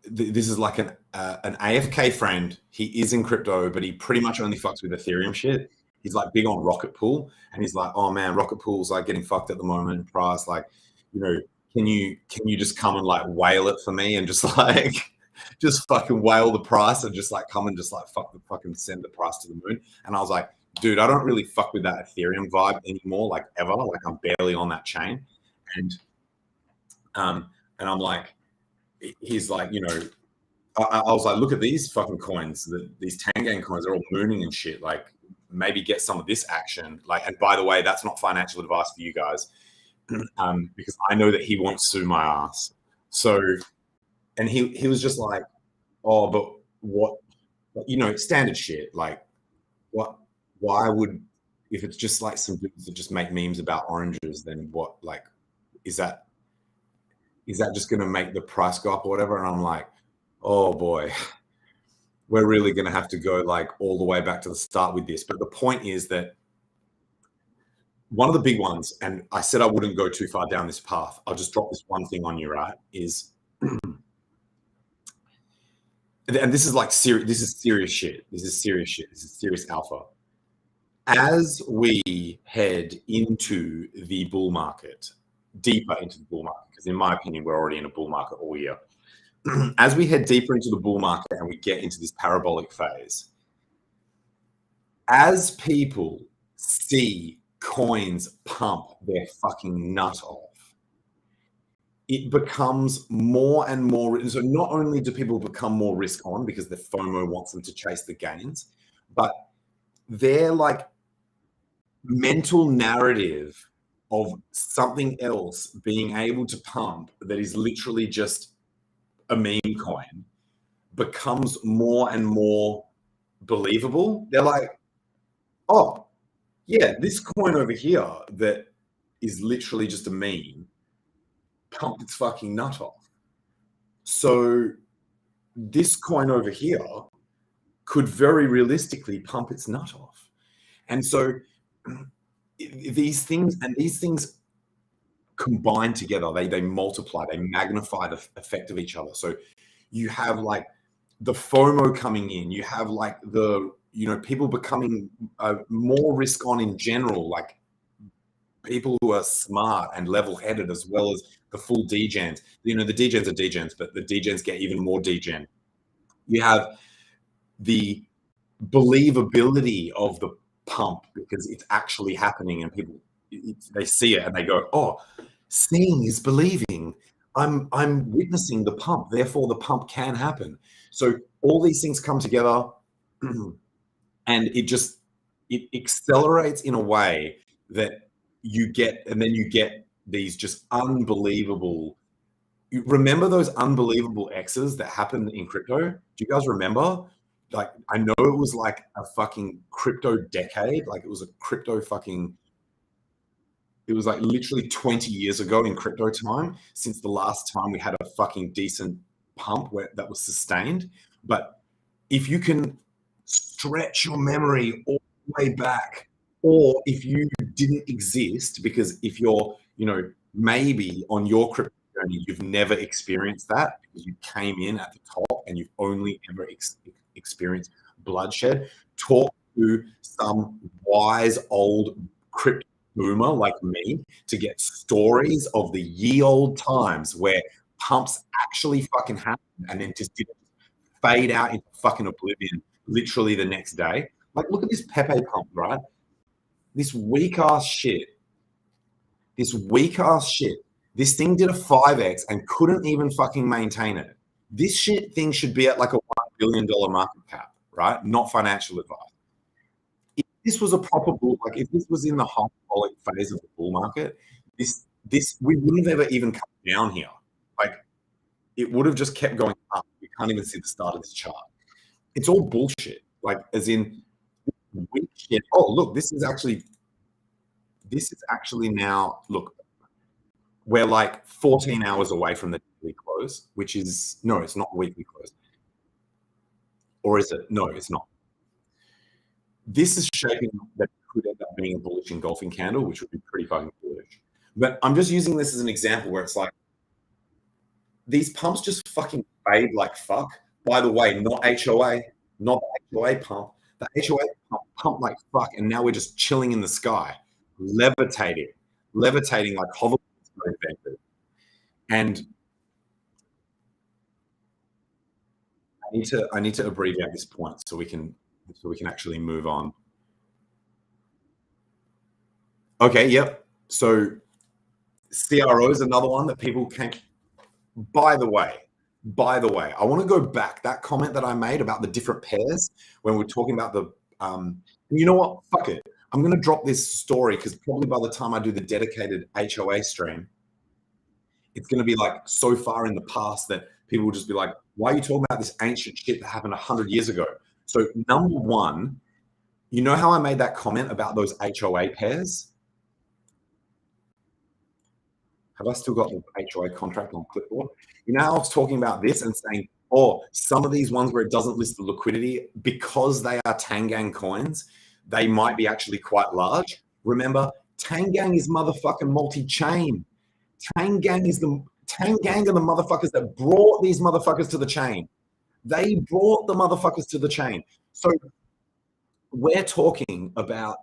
this is like an AFK friend. He is in crypto, but he pretty much only fucks with Ethereum shit. He's like big on Rocket Pool, and he's like, oh man, Rocket Pool's like getting fucked at the moment. Price, like, you know, can you just come and like whale it for me and just like just fucking whale the price and just like come and just like fucking send the price to the moon. And I was like, dude, I don't really fuck with that Ethereum vibe anymore, like ever. Like I'm barely on that chain. And I'm like, he's like, you know, I was like, look at these fucking coins, these Tangang coins are all mooning and shit. Like maybe get some of this action. Like, and by the way, that's not financial advice for you guys. Because I know that he won't sue my ass. So, and he was just like, oh, but what, you know, standard shit. Like why would, if it's just like some dudes that just make memes about oranges, then what, like, is that just going to make the price go up or whatever? And I'm like, oh boy, we're really going to have to go like all the way back to the start with this. But the point is that one of the big ones, and I said I wouldn't go too far down this path, I'll just drop this one thing on you, right, is, and this is like serious, this is serious shit. This is serious shit. This is serious alpha. As we head into the bull market, deeper into the bull market, because in my opinion, we're already in a bull market all year. As we head deeper into the bull market and we get into this parabolic phase, as people see coins pump their fucking nut off, it becomes more and more. So not only do people become more risk on because the FOMO wants them to chase the gains, but their like mental narrative of something else being able to pump that is literally just a meme coin becomes more and more believable. They're like, oh yeah, this coin over here that is literally just a meme pumped its fucking nut off. So this coin over here could very realistically pump its nut off. And so these things combine together, they multiply, they magnify the effect of each other. So You have like the FOMO coming in. You have like the, you know, people becoming more risk on in general, like people who are smart and level-headed, as well as the full degens. You know, the degens are degens, but the degens get even more degen. You have the believability of the pump because it's actually happening, and people, they see it and they go, oh, seeing is believing. I'm witnessing the pump, therefore the pump can happen. So all these things come together and it accelerates in a way that you get, and then you get these just unbelievable. You remember those unbelievable X's that happened in crypto? Do you guys remember? Like, I know it was like a fucking crypto decade. Like, it was a crypto fucking, it was like literally 20 years ago in crypto time since the last time we had a fucking decent pump where that was sustained. But if you can stretch your memory all the way back, or if you didn't exist, because if you're, you know, maybe on your crypto journey, you've never experienced that because you came in at the top and you've only ever experienced bloodshed. Talk to some wise old crypto boomer like me to get stories of the ye old times where pumps actually fucking happened and then just didn't fade out into fucking oblivion literally the next day. Like, look at this PEPE pump, right? This weak ass shit. This weak ass shit. This thing did a 5x and couldn't even fucking maintain it. This shit thing should be at like a $1 billion market cap, right? Not financial advice. If this was a proper bull, like if this was in the hyperbolic phase of the bull market, this we wouldn't have ever even come down here. Like, it would have just kept going up. We can't even see the start of this chart. It's all bullshit. Like, as in weak shit. Oh, look, this is actually now, look, we're like 14 hours away from the weekly close, which is, no, it's not weekly close. Or is it? No, it's not. This is shaping that could end up being a bullish engulfing candle, which would be pretty fucking bullish. But I'm just using this as an example where it's like, these pumps just fucking fade like fuck. By the way, not HOA, not the HOA pump. The HOA pump like fuck, and now we're just chilling in the sky, levitating like hoverboards were invented. And I need to abbreviate this point so we can actually move on. Okay, yep. So CRO is another one that people can. By the way, I want to go back. That comment that I made about the different pairs when we're talking about the, you know what? Fuck it. I'm going to drop this story because probably by the time I do the dedicated HOA stream, it's going to be like so far in the past that people will just be like, why are you talking about this ancient shit that happened 100 years ago? So number one, you know how I made that comment about those HOA pairs? Have I still got the HOA contract on clipboard? You know, I was talking about this and saying, oh, some of these ones where it doesn't list the liquidity, because they are Tangang coins, they might be actually quite large. Remember, Tangang is motherfucking multi-chain. Tangang are the motherfuckers that brought these motherfuckers to the chain. They brought the motherfuckers to the chain. So we're talking about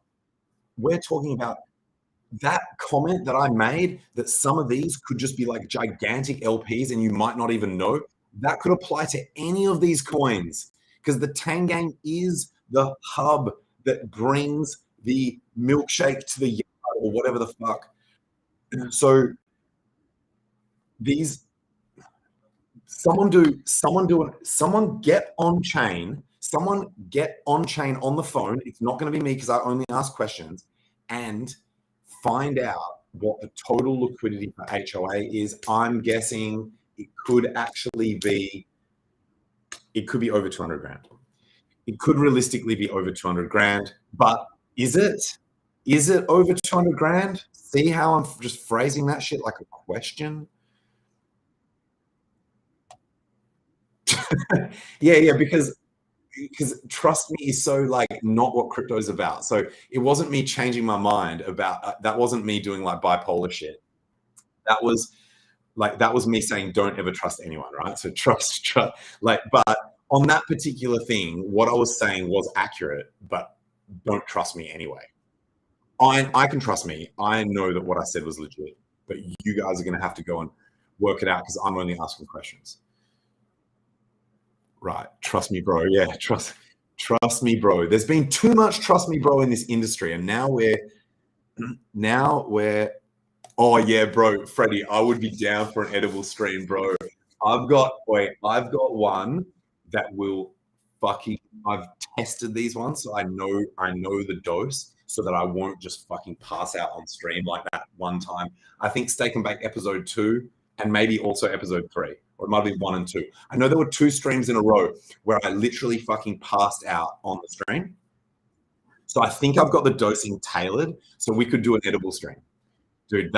that comment that I made, that some of these could just be like gigantic LPs and you might not even know. That could apply to any of these coins, because the Tangang is the hub that brings the milkshake to the yard or whatever the fuck. So these, someone get on chain on the phone. It's not going to be me because I only ask questions, and find out what the total liquidity for HOA is. I'm guessing it could actually be, it could be over 200 grand. It could realistically be over 200 grand, but is it over 200 grand? See how I'm just phrasing that shit like a question? yeah, because trust me is so like not what crypto is about. So it wasn't me changing my mind about that wasn't me doing like bipolar shit. That was Like that was me saying, don't ever trust anyone, right? So trust, like, but on that particular thing, what I was saying was accurate, but don't trust me anyway. I can trust me. I know that what I said was legit, but you guys are going to have to go and work it out because I'm only asking questions. Right. Trust me, bro. Yeah. Trust me, bro. There's been too much trust me, bro, in this industry. And now we're, oh yeah, bro, Freddie, I would be down for an edible stream, bro. I've got one that will fucking, I've tested these ones, so I know the dose so that I won't just fucking pass out on stream like that one time. I think Steak and Bake episode 2 and maybe also episode 3, or it might be 1 and 2. I know there were 2 streams in a row where I literally fucking passed out on the stream. So I think I've got the dosing tailored so we could do an edible stream. Dude,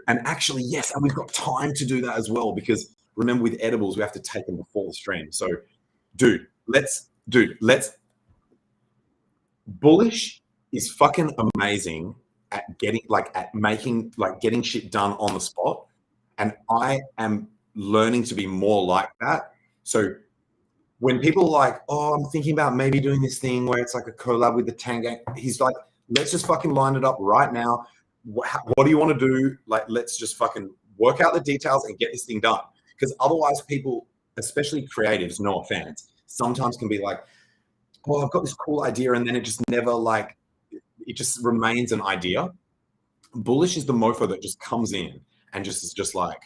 and actually, yes, and we've got time to do that as well because remember with edibles, we have to take them before the stream. So, let's Bullish is fucking amazing at getting shit done on the spot. And I am learning to be more like that. So when people are like, oh, I'm thinking about maybe doing this thing where it's like a collab with the Tang, he's like, let's just fucking line it up right now. What do you want to do? Like, let's just fucking work out the details and get this thing done. Because otherwise people, especially creatives, no offense, sometimes can be like, oh, I've got this cool idea. And then it just never it just remains an idea. Bullish is the mofo that just comes in and just is just like,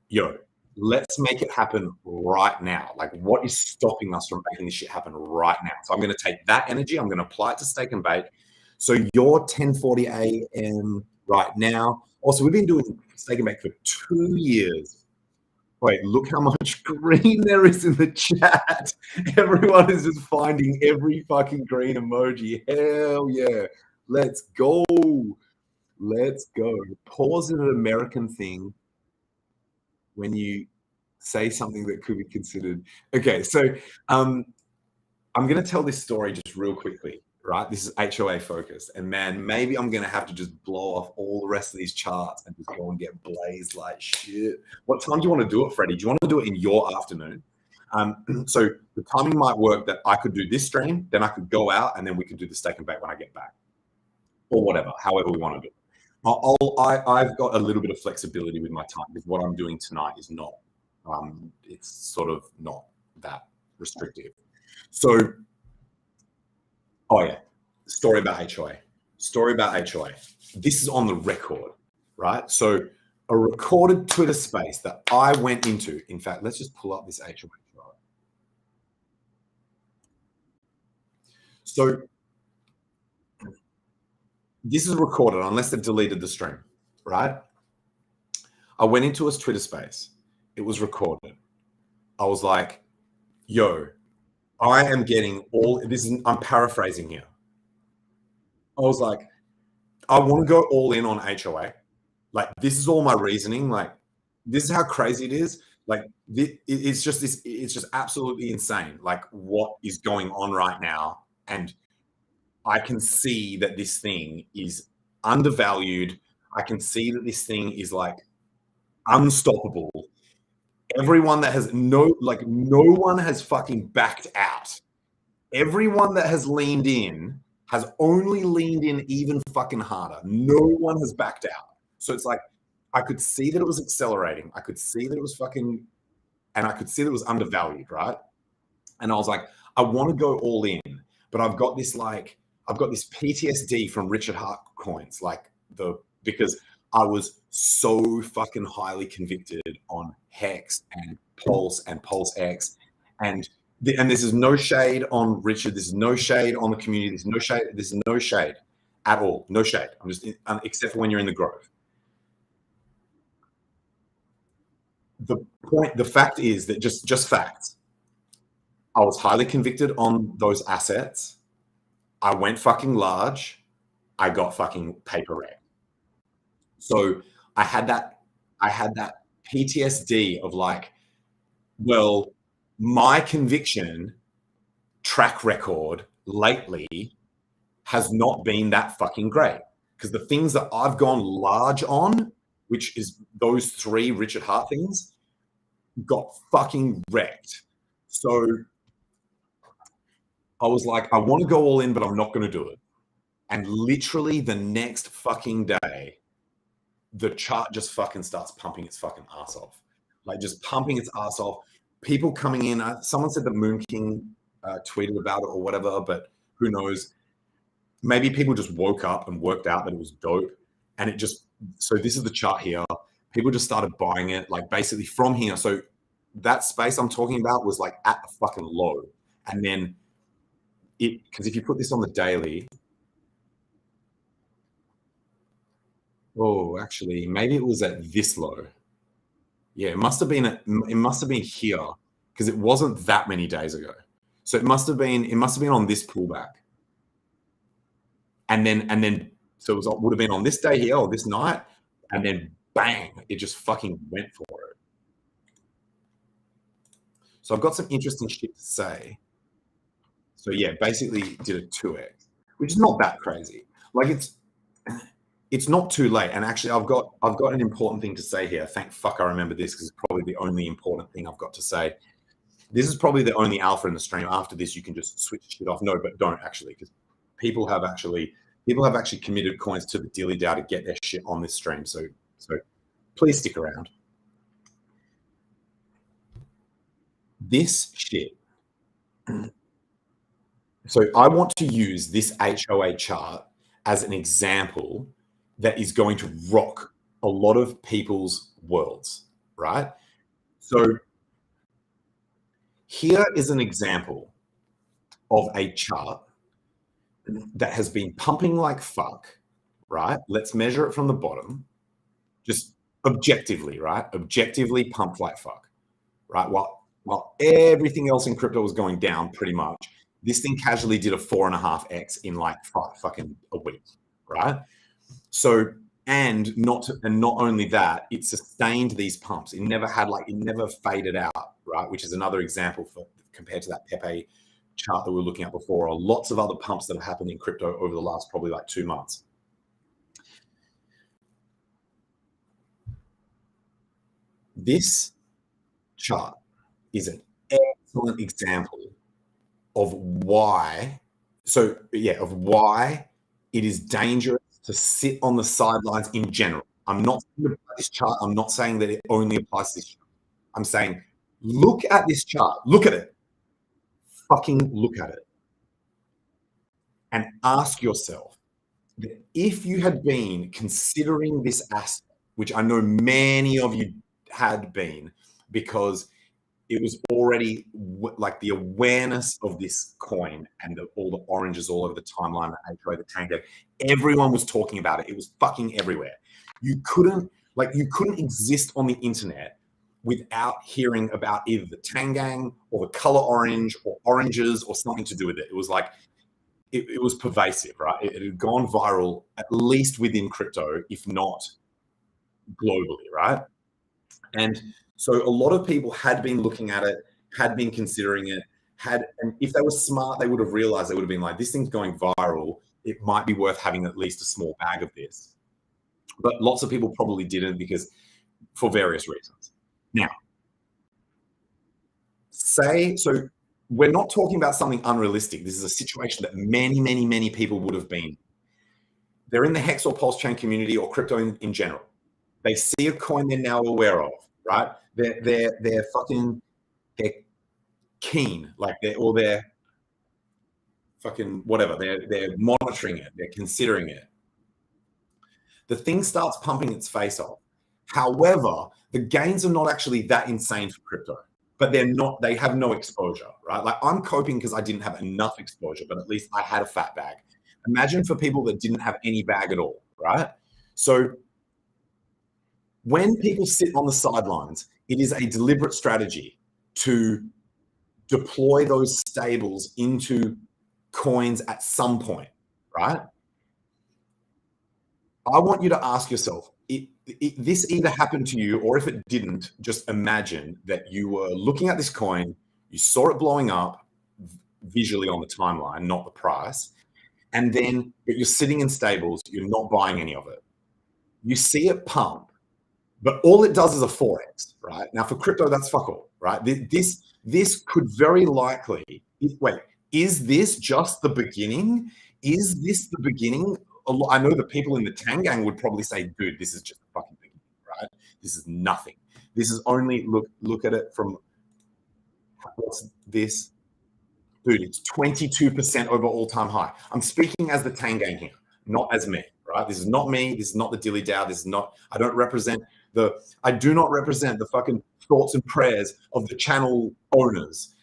yo, let's make it happen right now. Like, what is stopping us from making this shit happen right now? So I'm going to take that energy, I'm going to apply it to Steak and Bake. So you're 10:40 a.m. right now. Also, we've been doing Steak and Bake for 2 years. Wait, look how much green there is in the chat. Everyone is just finding every fucking green emoji. Hell yeah. Let's go. Let's go. Pause is an American thing when you say something that could be considered. Okay, so I'm going to tell this story just real quickly, right? This is HOA focused. And man, maybe I'm going to have to just blow off all the rest of these charts and just go and get blazed like shit. What time do you want to do it, Freddie? Do you want to do it in your afternoon? So the timing might work that I could do this stream, then I could go out, and then we could do the Steak and Bake when I get back. Or whatever, however we want to do it. I've got a little bit of flexibility with my time because what I'm doing tonight is not, it's sort of not that restrictive. So, oh yeah, story about HOA. This is on the record, right? So a recorded Twitter space that I went into. In fact, let's just pull up this HOA chart. So this is recorded unless they've deleted the stream, right? I went into a Twitter space. It was recorded. I was like, yo, I am getting all this. I'm paraphrasing here. I was like, I want to go all in on HOA. Like, this is all my reasoning. Like, this is how crazy it is. Like, it's just absolutely insane. Like, what is going on right now? And I can see that this thing is undervalued. I can see that this thing is like unstoppable. Everyone that has no one has fucking backed out. Everyone that has leaned in has only leaned in even fucking harder. No one has backed out. So it's like, I could see that it was accelerating. I could see that it was fucking, and I could see that it was undervalued, right? And I was like, I want to go all in, but I've got this PTSD from Richard Hart coins, because I was so fucking highly convicted on Hex and Pulse X, and this is no shade on Richard. This is no shade on the community. This is no shade at all. No shade. I'm just except for when you're in the Grove. The fact is that just facts. I was highly convicted on those assets. I went fucking large. I got fucking paper red. So I had that PTSD of like, well, my conviction track record lately has not been that fucking great because the things that I've gone large on, which is those 3 Richard Hart things, got fucking wrecked. So I was like, I want to go all in, but I'm not going to do it. And literally the next fucking day, the chart just fucking starts pumping its fucking ass off. Like just pumping its ass off. People coming in. Someone said that Moon King tweeted about it or whatever, but who knows? Maybe people just woke up and worked out that it was dope. And it just, so this is the chart here. People just started buying it, like basically from here. So that space I'm talking about was like at the fucking low. And then because if you put this on the daily, oh, actually, maybe it was at this low. Yeah, it must have been here because it wasn't that many days ago. So it must have been on this pullback. And then so it would have been on this day here or this night, and then bang, it just fucking went for it. So I've got some interesting shit to say. So yeah, basically did a 2x, which is not that crazy. Like it's not too late. And actually I've got an important thing to say here. Thank fuck I remember this because it's probably the only important thing I've got to say. This is probably the only alpha in the stream. After this, you can just switch shit off. No, but don't actually, because people have actually committed coins to the DILLY DAO to get their shit on this stream. So please stick around. This shit. So I want to use this HOA chart as an example that is going to rock a lot of people's worlds, right? So here is an example of a chart that has been pumping like fuck, right? Let's measure it from the bottom, just objectively, right? Objectively pumped like fuck, right? While everything else in crypto was going down pretty much, this thing casually did a 4.5x in like fucking a week, right? So, and not only that, it sustained these pumps. It never faded out, right? Which is another example compared to that PEPE chart that we were looking at before, or lots of other pumps that have happened in crypto over the last probably like 2 months. This chart is an excellent example of why it is dangerous to sit on the sidelines in general. I'm not saying about this chart. I'm not saying that it only applies to this chart. I'm saying look at this chart. Look at it. Fucking look at it. And ask yourself that if you had been considering this asset, which I know many of you had been, because it was already like the awareness of this coin and all the oranges all over the timeline, the HOA, the TAINU, everyone was talking about it. It was fucking everywhere. You couldn't exist on the internet without hearing about either the Tangang or the color orange or oranges or something to do with it. It was like, it was pervasive, right? It had gone viral, at least within crypto, if not globally, right? And so a lot of people had been looking at it, had been considering it, and if they were smart, they would have realized, they would have been like, this thing's going viral. It might be worth having at least a small bag of this. But lots of people probably didn't for various reasons. Now, so we're not talking about something unrealistic. This is a situation that many, many, many people would have been. They're in the Hex or Pulse chain community or crypto in general. They see a coin they're now aware of, right? They're keen, like they're fucking whatever. They're monitoring it. They're considering it. The thing starts pumping its face off. However, the gains are not actually that insane for crypto, but they have no exposure, right? Like I'm coping because I didn't have enough exposure, but at least I had a fat bag. Imagine for people that didn't have any bag at all, right? So when people sit on the sidelines, it is a deliberate strategy to deploy those stables into coins at some point, right? I want you to ask yourself, this either happened to you, or if it didn't, just imagine that you were looking at this coin, you saw it blowing up visually on the timeline, not the price, and then you're sitting in stables, you're not buying any of it. You see it pump, But all it does is a forex, right? Now for crypto, that's fuck all, right? This could very likely, wait, is this just the beginning? Is this the beginning? I know the people in the Tang Gang would probably say, dude, this is just the fucking beginning, right? This is nothing. This is only, look at it from, what's this? Dude, it's 22% over all-time high. I'm speaking as the Tang Gang here, not as me, right? This is not me. This is not the Dilly DAO. This is not, I do not represent the fucking thoughts and prayers of the channel owners.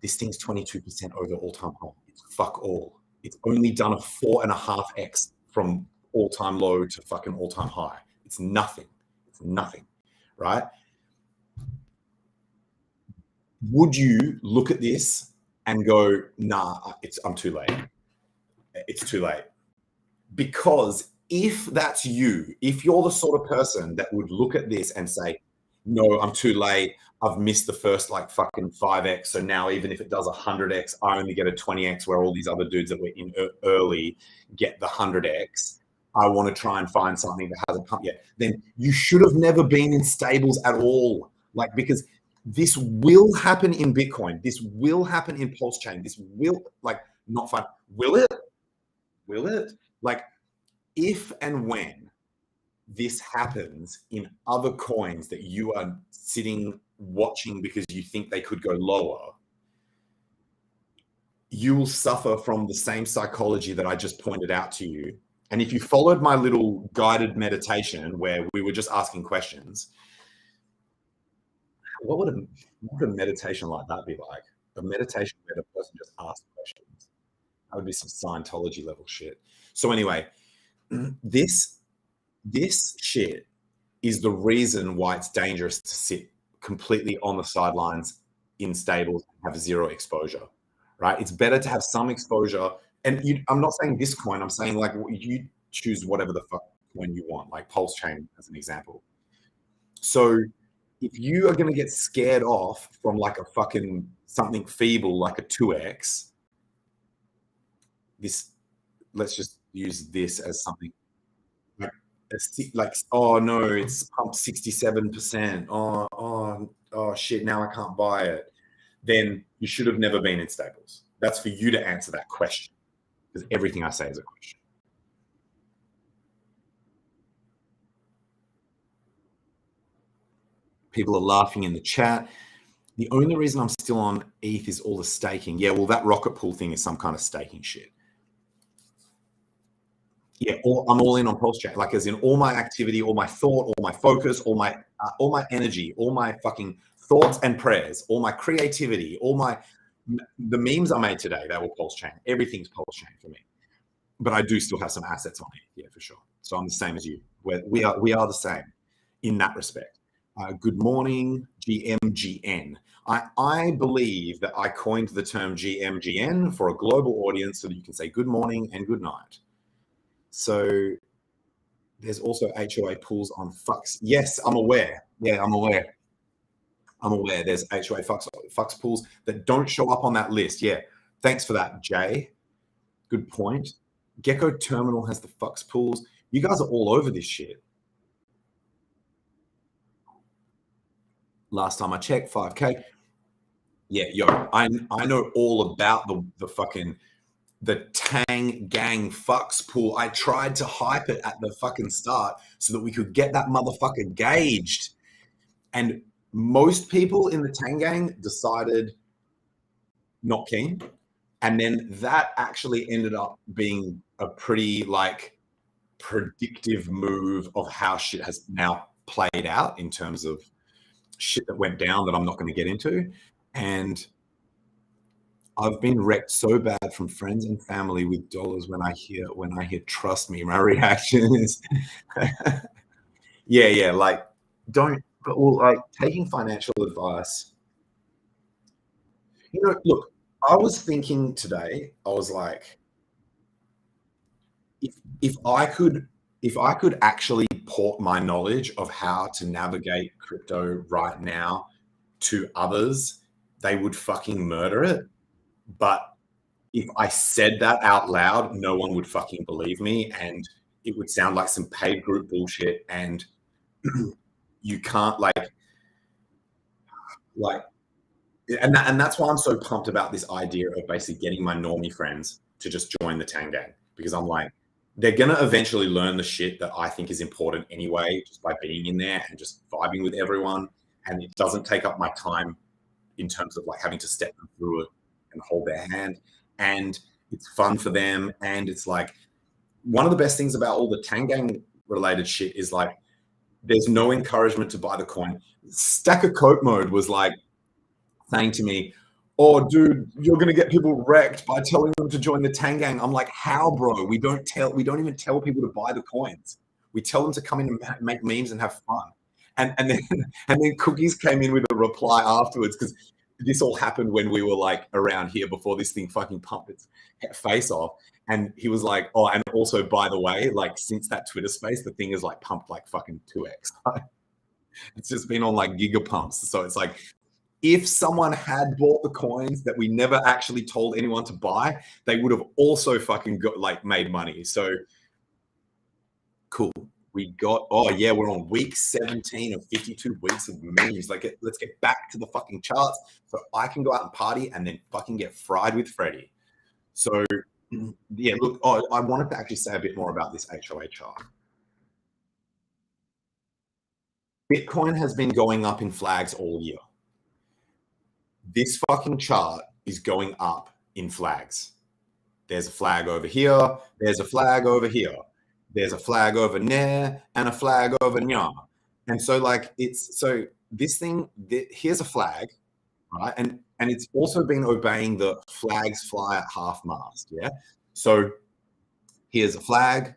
This thing's 22% over all-time high. It's fuck all. It's only done a 4.5x from all-time low to fucking all-time high. It's nothing. It's nothing, right? Would you look at this and go, nah, I'm too late. It's too late. Because if that's you, if you're the sort of person that would look at this and say, no, I'm too late. I've missed the first like fucking 5x. So now even if it does 100x, I only get a 20x where all these other dudes that were in early get the 100x. I want to try and find something that hasn't come yet. Then you should have never been in stables at all. Like, because this will happen in Bitcoin. This will happen in Pulse Chain. This will, like, not fun. Will it? Will it? Like, if and when this happens in other coins that you are sitting watching because you think they could go lower, you will suffer from the same psychology that I just pointed out to you. And if you followed my little guided meditation where we were just asking questions, what would a meditation like that be like? A meditation where the person just asks questions. That would be some Scientology level shit. So anyway, this shit is the reason why it's dangerous to sit completely on the sidelines in stables and have zero exposure, right? It's better to have some exposure. And I'm not saying this coin, I'm saying like you choose whatever the fuck coin you want, like Pulse Chain as an example. So if you are going to get scared off from like a fucking something feeble, like a 2x, let's just use this as something like, oh no, it's pumped 67%. Oh shit, now I can't buy it. Then you should have never been in stables. That's for you to answer that question, because everything I say is a question. People are laughing in the chat. The only reason I'm still on ETH is all the staking. Yeah, well, that rocket pool thing is some kind of staking shit. Yeah, I'm all in on Pulse Chain. Like, as in all my activity, all my thought, all my focus, all my energy, all my fucking thoughts and prayers, all my creativity, the memes I made today, they were Pulse Chain. Everything's Pulse Chain for me. But I do still have some assets on it, yeah, for sure. So I'm the same as you. We are the same in that respect. Good morning, GMGN. I believe that I coined the term GMGN for a global audience so that you can say good morning and good night. So there's also HOA pools on Fux. Yes, I'm aware. Yeah, I'm aware. There's HOA Fux pools that don't show up on that list. Yeah, thanks for that, Jay. Good point. Gecko Terminal has the Fux pools. You guys are all over this shit. Last time I checked, 5K. Yeah, yo, I know all about the fucking the Tang Gang Fux pool. I tried to hype it at the fucking start so that we could get that motherfucker gauged. And most people in the Tang Gang decided not keen. And then that actually ended up being a pretty like predictive move of how shit has now played out in terms of shit that went down that I'm not going to get into. And I've been wrecked so bad from friends and family with dollars when I hear trust me, my reaction is yeah, like like taking financial advice. You know, look, I was thinking today, I was like, if I could actually port my knowledge of how to navigate crypto right now to others, they would fucking murder it. But if I said that out loud, no one would fucking believe me. And it would sound like some paid group bullshit, and you can't and that's why I'm so pumped about this idea of basically getting my normie friends to just join the Tang gang, because I'm like, they're going to eventually learn the shit that I think is important anyway, just by being in there and just vibing with everyone. And it doesn't take up my time in terms of like having to step them through it and hold their hand. And it's fun for them. And it's like, one of the best things about all the Tang gang related shit is like, there's no encouragement to buy the coin. Stack of Coke Mode was like saying to me, oh, dude, you're going to get people wrecked by telling them to join the Tang gang. I'm like, how, bro? We don't even tell people to buy the coins. We tell them to come in and make memes and have fun. And then Cookies came in with a reply afterwards, because this all happened when we were like around here before this thing fucking pumped its face off. And he was like, oh, and also, by the way, like since that Twitter space, the thing is like pumped like fucking 2x. It's just been on like gigapumps. So it's like, if someone had bought the coins that we never actually told anyone to buy, they would have also fucking got like made money. So cool. We got, oh yeah, we're on week 17 of 52 weeks of memes. Like, let's get back to the fucking charts so I can go out and party and then fucking get fried with Freddie. So yeah, look, I wanted to actually say a bit more about this HOA chart. Bitcoin has been going up in flags all year. This fucking chart is going up in flags. There's a flag over here. There's a flag over here. There's a flag over there and a flag over nya. And so like, so this thing, here's a flag, right? And it's also been obeying the flags fly at half mast, yeah? So here's a flag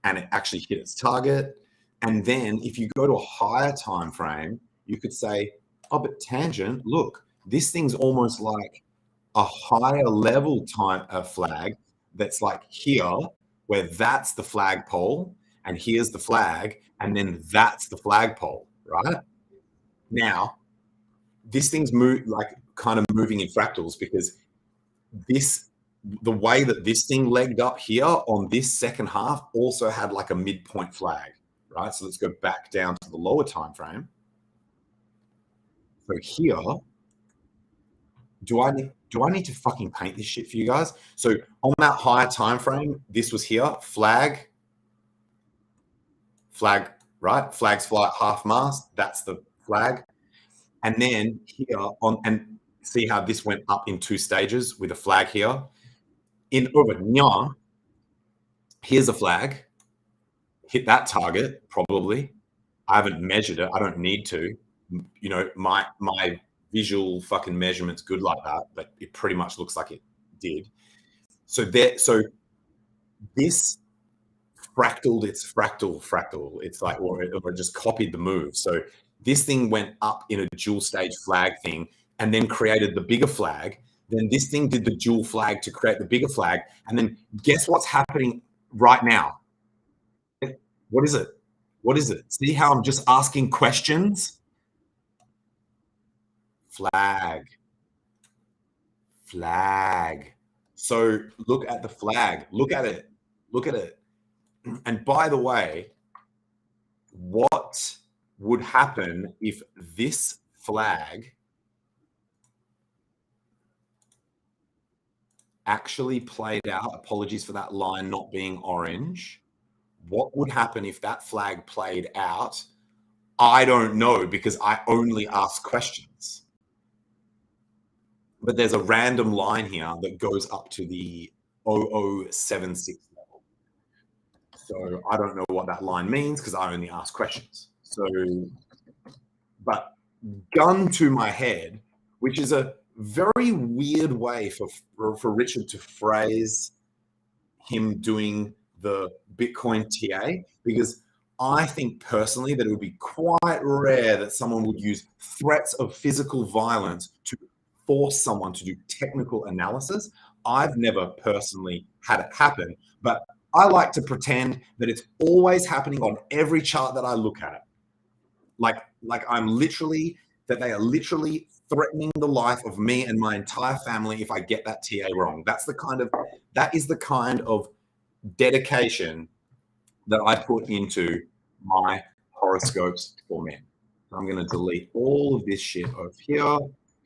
and it actually hit its target. And then if you go to a higher time frame, you could say, oh, but tangent, look, this thing's almost like a higher level flag that's like here, where that's the flagpole, and here's the flag, and then that's the flagpole, right? Now, this thing's kind of moving in fractals, because the way that this thing legged up here on this second half also had like a midpoint flag, right? So let's go back down to the lower time frame. So here, do I need to fucking paint this shit for you guys? So on that higher time frame, this was here, flag, right? Flags fly at half mast. That's the flag. And then here and see how this went up in 2 stages with a flag here. In over nya, here's a flag. Hit that target, probably. I haven't measured it. I don't need to. You know, my visual fucking measurement's good like that, but it pretty much looks like it did. So this fractaled its fractal. It's like, or it just copied the move. So this thing went up in a dual stage flag thing and then created the bigger flag. Then this thing did the dual flag to create the bigger flag. And then guess what's happening right now? What is it? What is it? See how I'm just asking questions? Flag. So look at the flag. Look at it. And by the way, what would happen if this flag actually played out? Apologies for that line not being orange. What would happen if that flag played out? I don't know, because I only ask questions. But there's a random line here that goes up to the 0076 level. So I don't know what that line means, because I only ask questions. So, but gun to my head, which is a very weird way for Richard to phrase him doing the Bitcoin TA, because I think personally that it would be quite rare that someone would use threats of physical violence to force someone to do technical analysis. I've never personally had it happen, but I like to pretend that it's always happening on every chart that I look at. Like that they are literally threatening the life of me and my entire family if I get that TA wrong. That is the kind of dedication that I put into my horoscopes for men. I'm going to delete all of this shit over here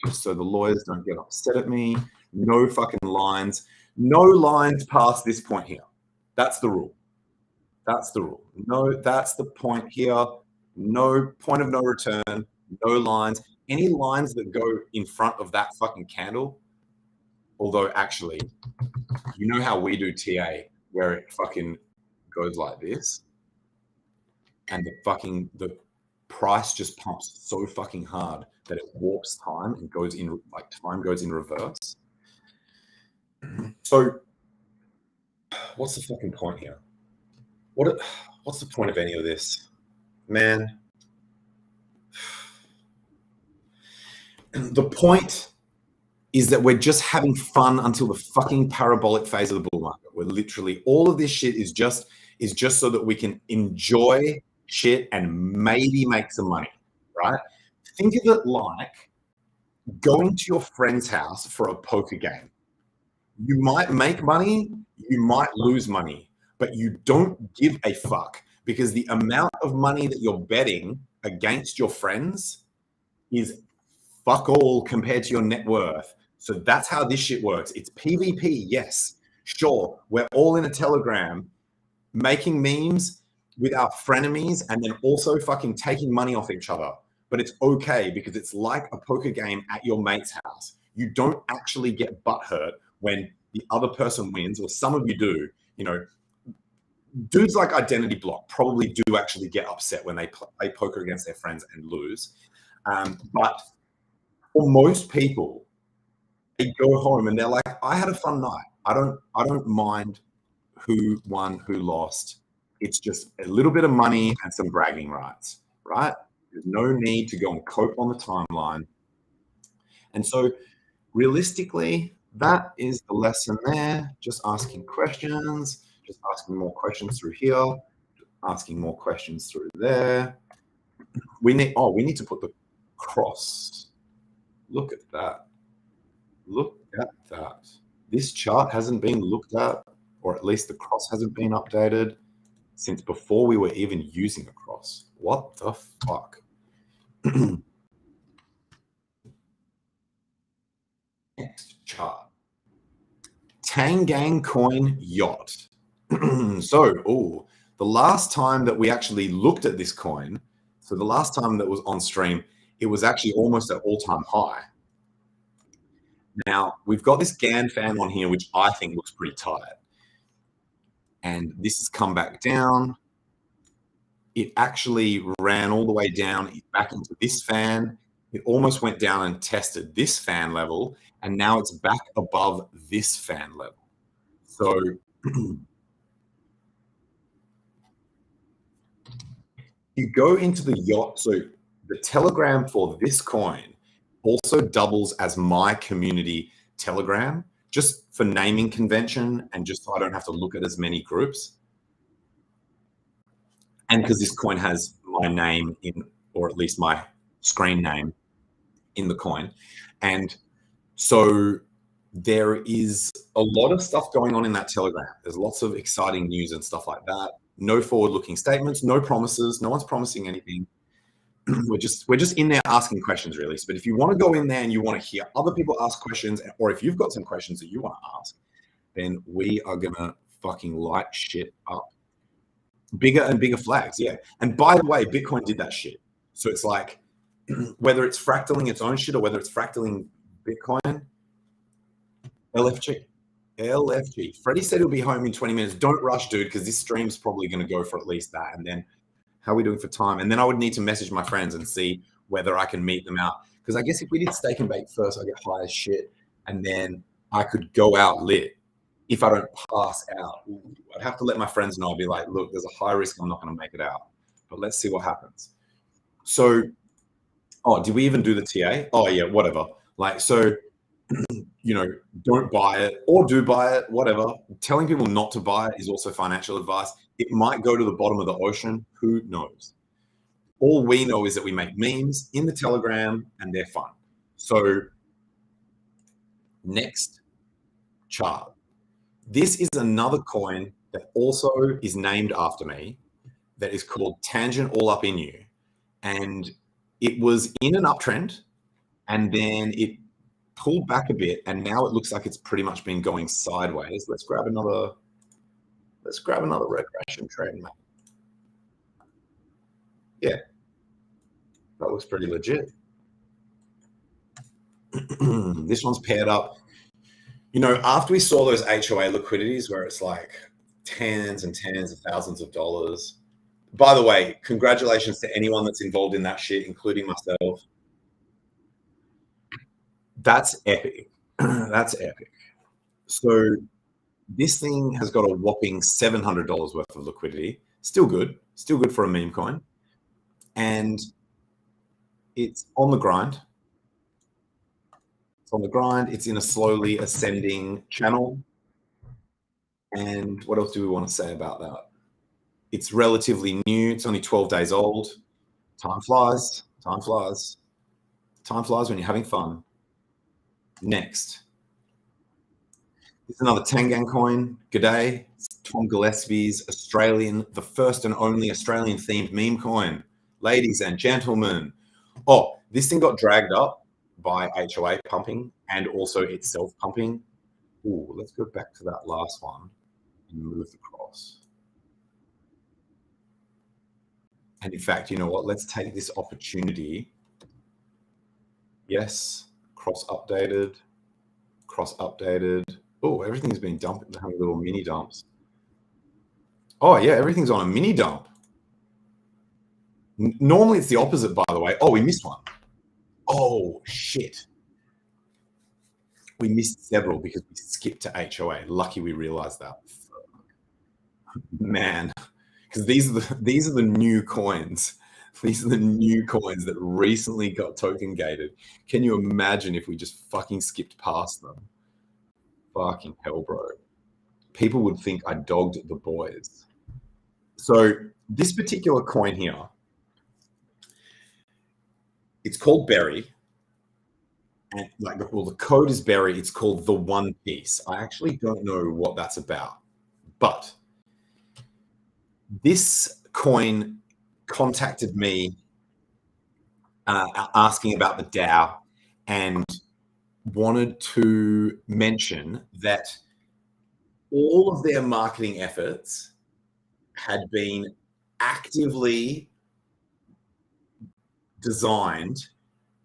just so the lawyers don't get upset at me. No fucking lines. No lines past this point here. That's the rule. That's the rule. No, that's the point here. No point of no return. No lines. Any lines that go in front of that fucking candle, although actually, you know how we do TA where it fucking goes like this and the price just pumps so fucking hard that it warps time and goes in, like time goes in reverse. So what's the fucking point here? What's the point of any of this, man? The point is that we're just having fun until the fucking parabolic phase of the bull market. We're literally, all of this shit is just so that we can enjoy shit and maybe make some money, right? Think of it like going to your friend's house for a poker game. You might make money, you might lose money, but you don't give a fuck because the amount of money that you're betting against your friends is fuck all compared to your net worth. So that's how this shit works. It's PvP, yes. Sure, we're all in a Telegram making memes with our frenemies and then also fucking taking money off each other. But it's okay because it's like a poker game at your mate's house. You don't actually get butthurt when the other person wins, or some of you do. You know, dudes like Identity Block probably do actually get upset when they play poker against their friends and lose. But for most people, they go home and they're like, I had a fun night. I don't mind who won, who lost. It's just a little bit of money and some bragging rights, right? There's no need to go and cope on the timeline. And so realistically, that is the lesson there. Just asking questions, just asking more questions through here, asking more questions through there. We need to put the cross. Look at that. Look at that. This chart hasn't been looked at, or at least the cross hasn't been updated since before we were even using a cross. What the fuck? Next chart. Tangang coin YACHT. So, the last time that we actually looked at this coin, so the last time that was on stream, it was actually almost at all-time high. Now, we've got this GAN fan on here, which I think looks pretty tight. And this has come back down. It actually ran all the way down back into this fan. It almost went down and tested this fan level, and now it's back above this fan level. So you go into the YACHT. So the Telegram for this coin also doubles as my community Telegram, just for naming convention and just so I don't have to look at as many groups. And because this coin has my name in, or at least my screen name in the coin. And so there is a lot of stuff going on in that Telegram. There's lots of exciting news and stuff like that. No forward-looking statements, no promises. No one's promising anything. We're just in there asking questions, really. But if you want to go in there and you want to hear other people ask questions, or if you've got some questions that you want to ask, then we are gonna fucking light shit up. Bigger and bigger flags, yeah. And by the way, Bitcoin did that shit. So it's like, whether it's fractaling its own shit or whether it's fractaling Bitcoin, LFG. Freddie said he'll be home in 20 minutes. Don't rush, dude, because this stream's probably going to go for at least that. And then how are we doing for time? And then I would need to message my friends and see whether I can meet them out. Because I guess if we did stake and bake first, I get high as shit. And then I could go out lit. If I don't pass out, I'd have to let my friends know. I'd be like, look, there's a high risk I'm not going to make it out. But let's see what happens. So, did we even do the TA? Oh, yeah, whatever. Like, so, you know, don't buy it or do buy it, whatever. Telling people not to buy it is also financial advice. It might go to the bottom of the ocean. Who knows? All we know is that we make memes in the Telegram and they're fun. So, next chart. This is another coin that also is named after me that is called Tangent All Up In You. And it was in an uptrend and then it pulled back a bit and now it looks like it's pretty much been going sideways. Let's grab another regression trend, mate. Yeah, that looks pretty legit. This one's paired up. You know, after we saw those HOA liquidities where it's like tens and tens of thousands of dollars. By the way, congratulations to anyone that's involved in that shit, including myself. That's epic. That's epic. So this thing has got a whopping $700 worth of liquidity. Still good for a meme coin. And it's on the grind. It's on the grind. It's in a slowly ascending channel. And what else do we want to say about that? It's relatively new. It's only 12 days old. Time flies. Time flies. Time flies when you're having fun. Next. It's another Tengan coin. GDAY. It's Tom Gillespie's Australian, the first and only Australian themed meme coin. Ladies and gentlemen. Oh, this thing got dragged up by HOA pumping and also itself pumping. Ooh, let's go back to that last one and move the cross. And in fact, you know what? Let's take this opportunity. Yes, cross updated. Oh, everything's been dumped. Having little mini dumps. Oh yeah, everything's on a mini dump. Normally it's the opposite, by the way. Oh, we missed one. Oh shit. We missed several because we skipped to HOA. Lucky we realized that. Man, because these are the new coins. These are the new coins that recently got token gated. Can you imagine if we just fucking skipped past them? Fucking hell, bro. People would think I dogged the boys. So this particular coin here, it's called BERI. And like, well, the code is BERI. It's called the One Piece. I actually don't know what that's about, but this coin contacted me asking about the DAO and wanted to mention that all of their marketing efforts had been actively designed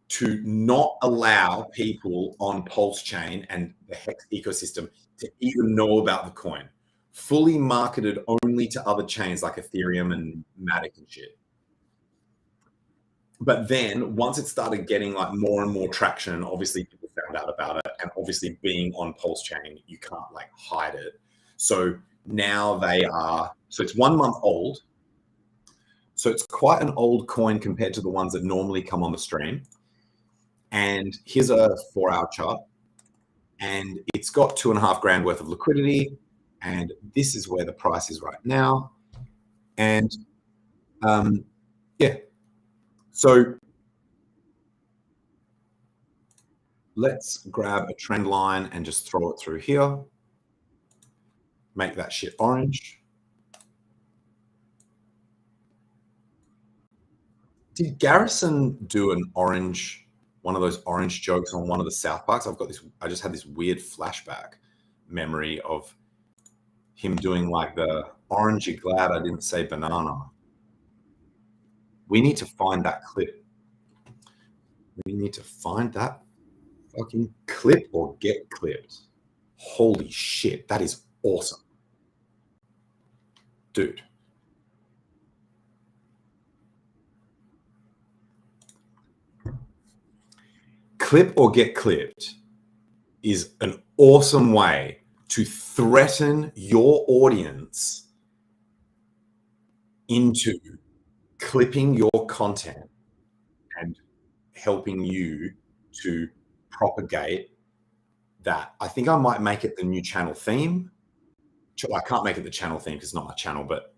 to not allow people on Pulse Chain and the Hex ecosystem to even know about the coin. Fully marketed only to other chains like Ethereum and Matic and shit. But then once it started getting like more and more traction, obviously people found out about it, and obviously being on Pulse Chain, you can't like hide it. So now so it's 1 month old. So it's quite an old coin compared to the ones that normally come on the stream. And here's a 4-hour chart, and it's got 2.5 grand worth of liquidity. And this is where the price is right now. And yeah, so let's grab a trend line and just throw it through here. Make that shit orange. Did Garrison do one of those orange jokes on one of the South Parks? I just had this weird flashback memory of him doing like the orange, you glad I didn't say banana. We need to find that clip. We need to find that fucking clip or get clipped. Holy shit, that is awesome. Dude. Clip or get clipped is an awesome way to threaten your audience into clipping your content and helping you to propagate that. I think I might make it the new channel theme. I can't make it the channel theme because it's not my channel, but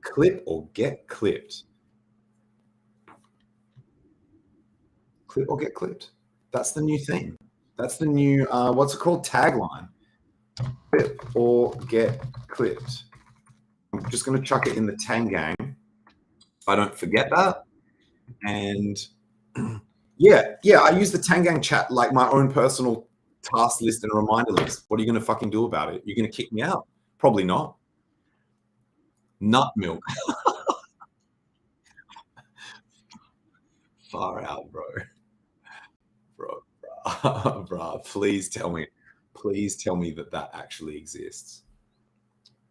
clip or get clipped. Clip or get clipped. That's the new theme. That's the new, what's it called? Tagline. Clip or get clipped. just going to chuck it in the Tangang. I don't forget that. And yeah, I use the Tangang chat like my own personal task list and reminder list. What are you going to fucking do about it? You're going to kick me out? Probably not. Nut milk. Far out, bro. Bro, please tell me that actually exists.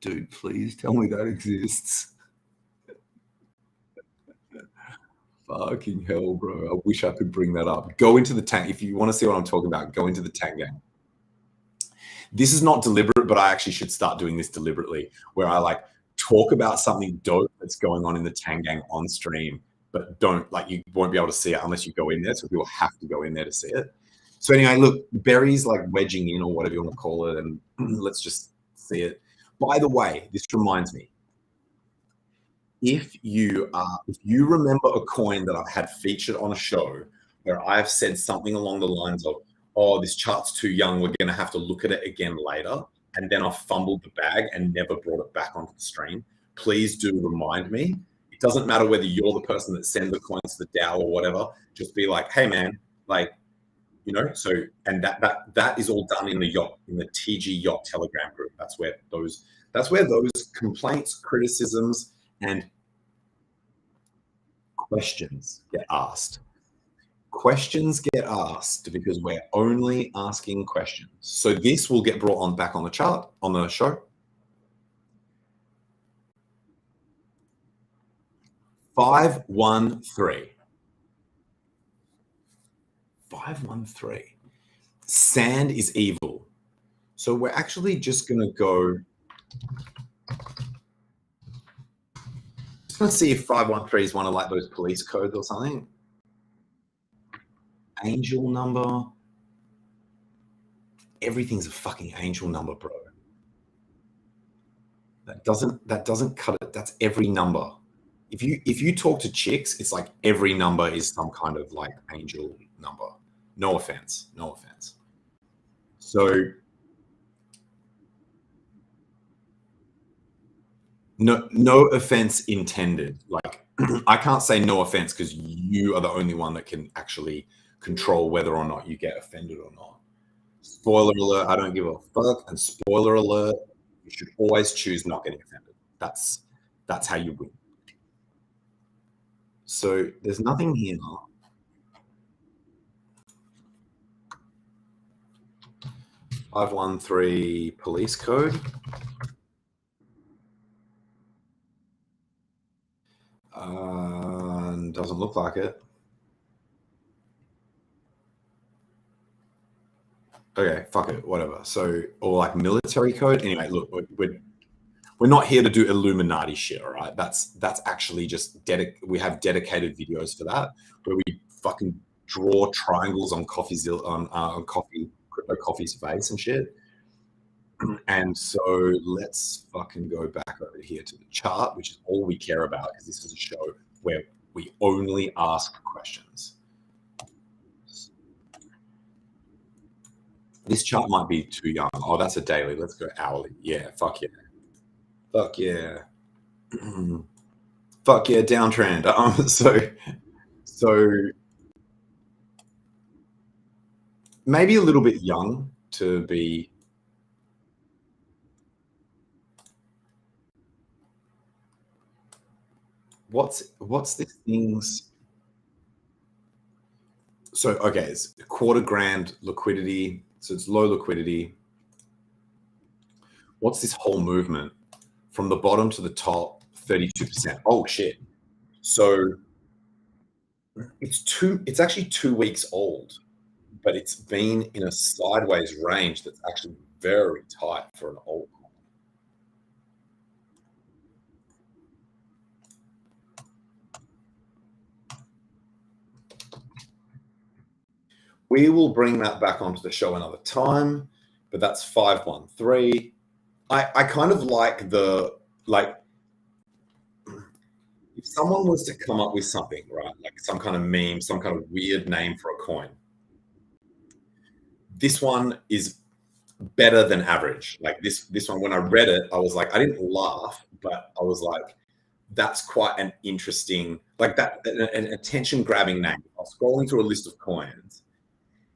Dude, please tell me that exists. Fucking hell, bro. I wish I could bring that up. Go into the tank. If you want to see what I'm talking about, go into the Tangang. This is not deliberate, but I actually should start doing this deliberately, where I like talk about something dope that's going on in the Tangang on stream, but don't, like, you won't be able to see it unless you go in there. So people have to go in there to see it. So anyway, look, BERI's like wedging in, or whatever you want to call it, and let's just see it. By the way, this reminds me, if you remember a coin that I've had featured on a show where I've said something along the lines of, oh, this chart's too young, we're going to have to look at it again later, and then I've fumbled the bag and never brought it back onto the stream, please do remind me. It doesn't matter whether you're the person that sends the coins to the DAO or whatever. Just be like, hey man, like, you know. So, and that is all done in the TG Yacht Telegram group. That's where those complaints, criticisms, and questions get asked. Questions get asked because we're only asking questions. So this will get brought back on the chart, on the show. 513. 513. Sand is evil. So we're actually just going to go. Let's see if 513 is one of like those police codes or something. Angel number. Everything's a fucking angel number, bro. That doesn't cut it. That's every number. If you talk to chicks, it's like every number is some kind of like angel number. No offense. So no offense intended. Like, I can't say no offense because you are the only one that can actually control whether or not you get offended or not. Spoiler alert, I don't give a fuck. And spoiler alert, you should always choose not getting offended. That's how you win. So there's nothing here. $513 police code. Doesn't look like it. Okay, fuck it, whatever. So, or like military code. Anyway, look, we're not here to do Illuminati shit, all right? That's actually just we have dedicated videos for that, where we fucking draw triangles on crypto coffee's face and shit. And so let's fucking go back over here to the chart, which is all we care about, because this is a show where we only ask questions. This chart might be too young. Oh, that's a daily. Let's go hourly. Yeah, fuck yeah. Fuck yeah. Fuck yeah, downtrend. So maybe a little bit young to be. What's this thing's? So okay, it's $250,000 liquidity. So it's low liquidity. What's this whole movement from the bottom to the top? 32%. Oh shit. So it's actually 2 weeks old, but it's been in a sideways range that's actually very tight for an old coin. We will bring that back onto the show another time, but that's 513. I kind of like if someone was to come up with something, right, like some kind of meme, some kind of weird name for a coin, this one is better than average. Like this one, when I read it, I was like, I didn't laugh, but I was like, that's quite an interesting, like that, an attention grabbing name. I was scrolling through a list of coins.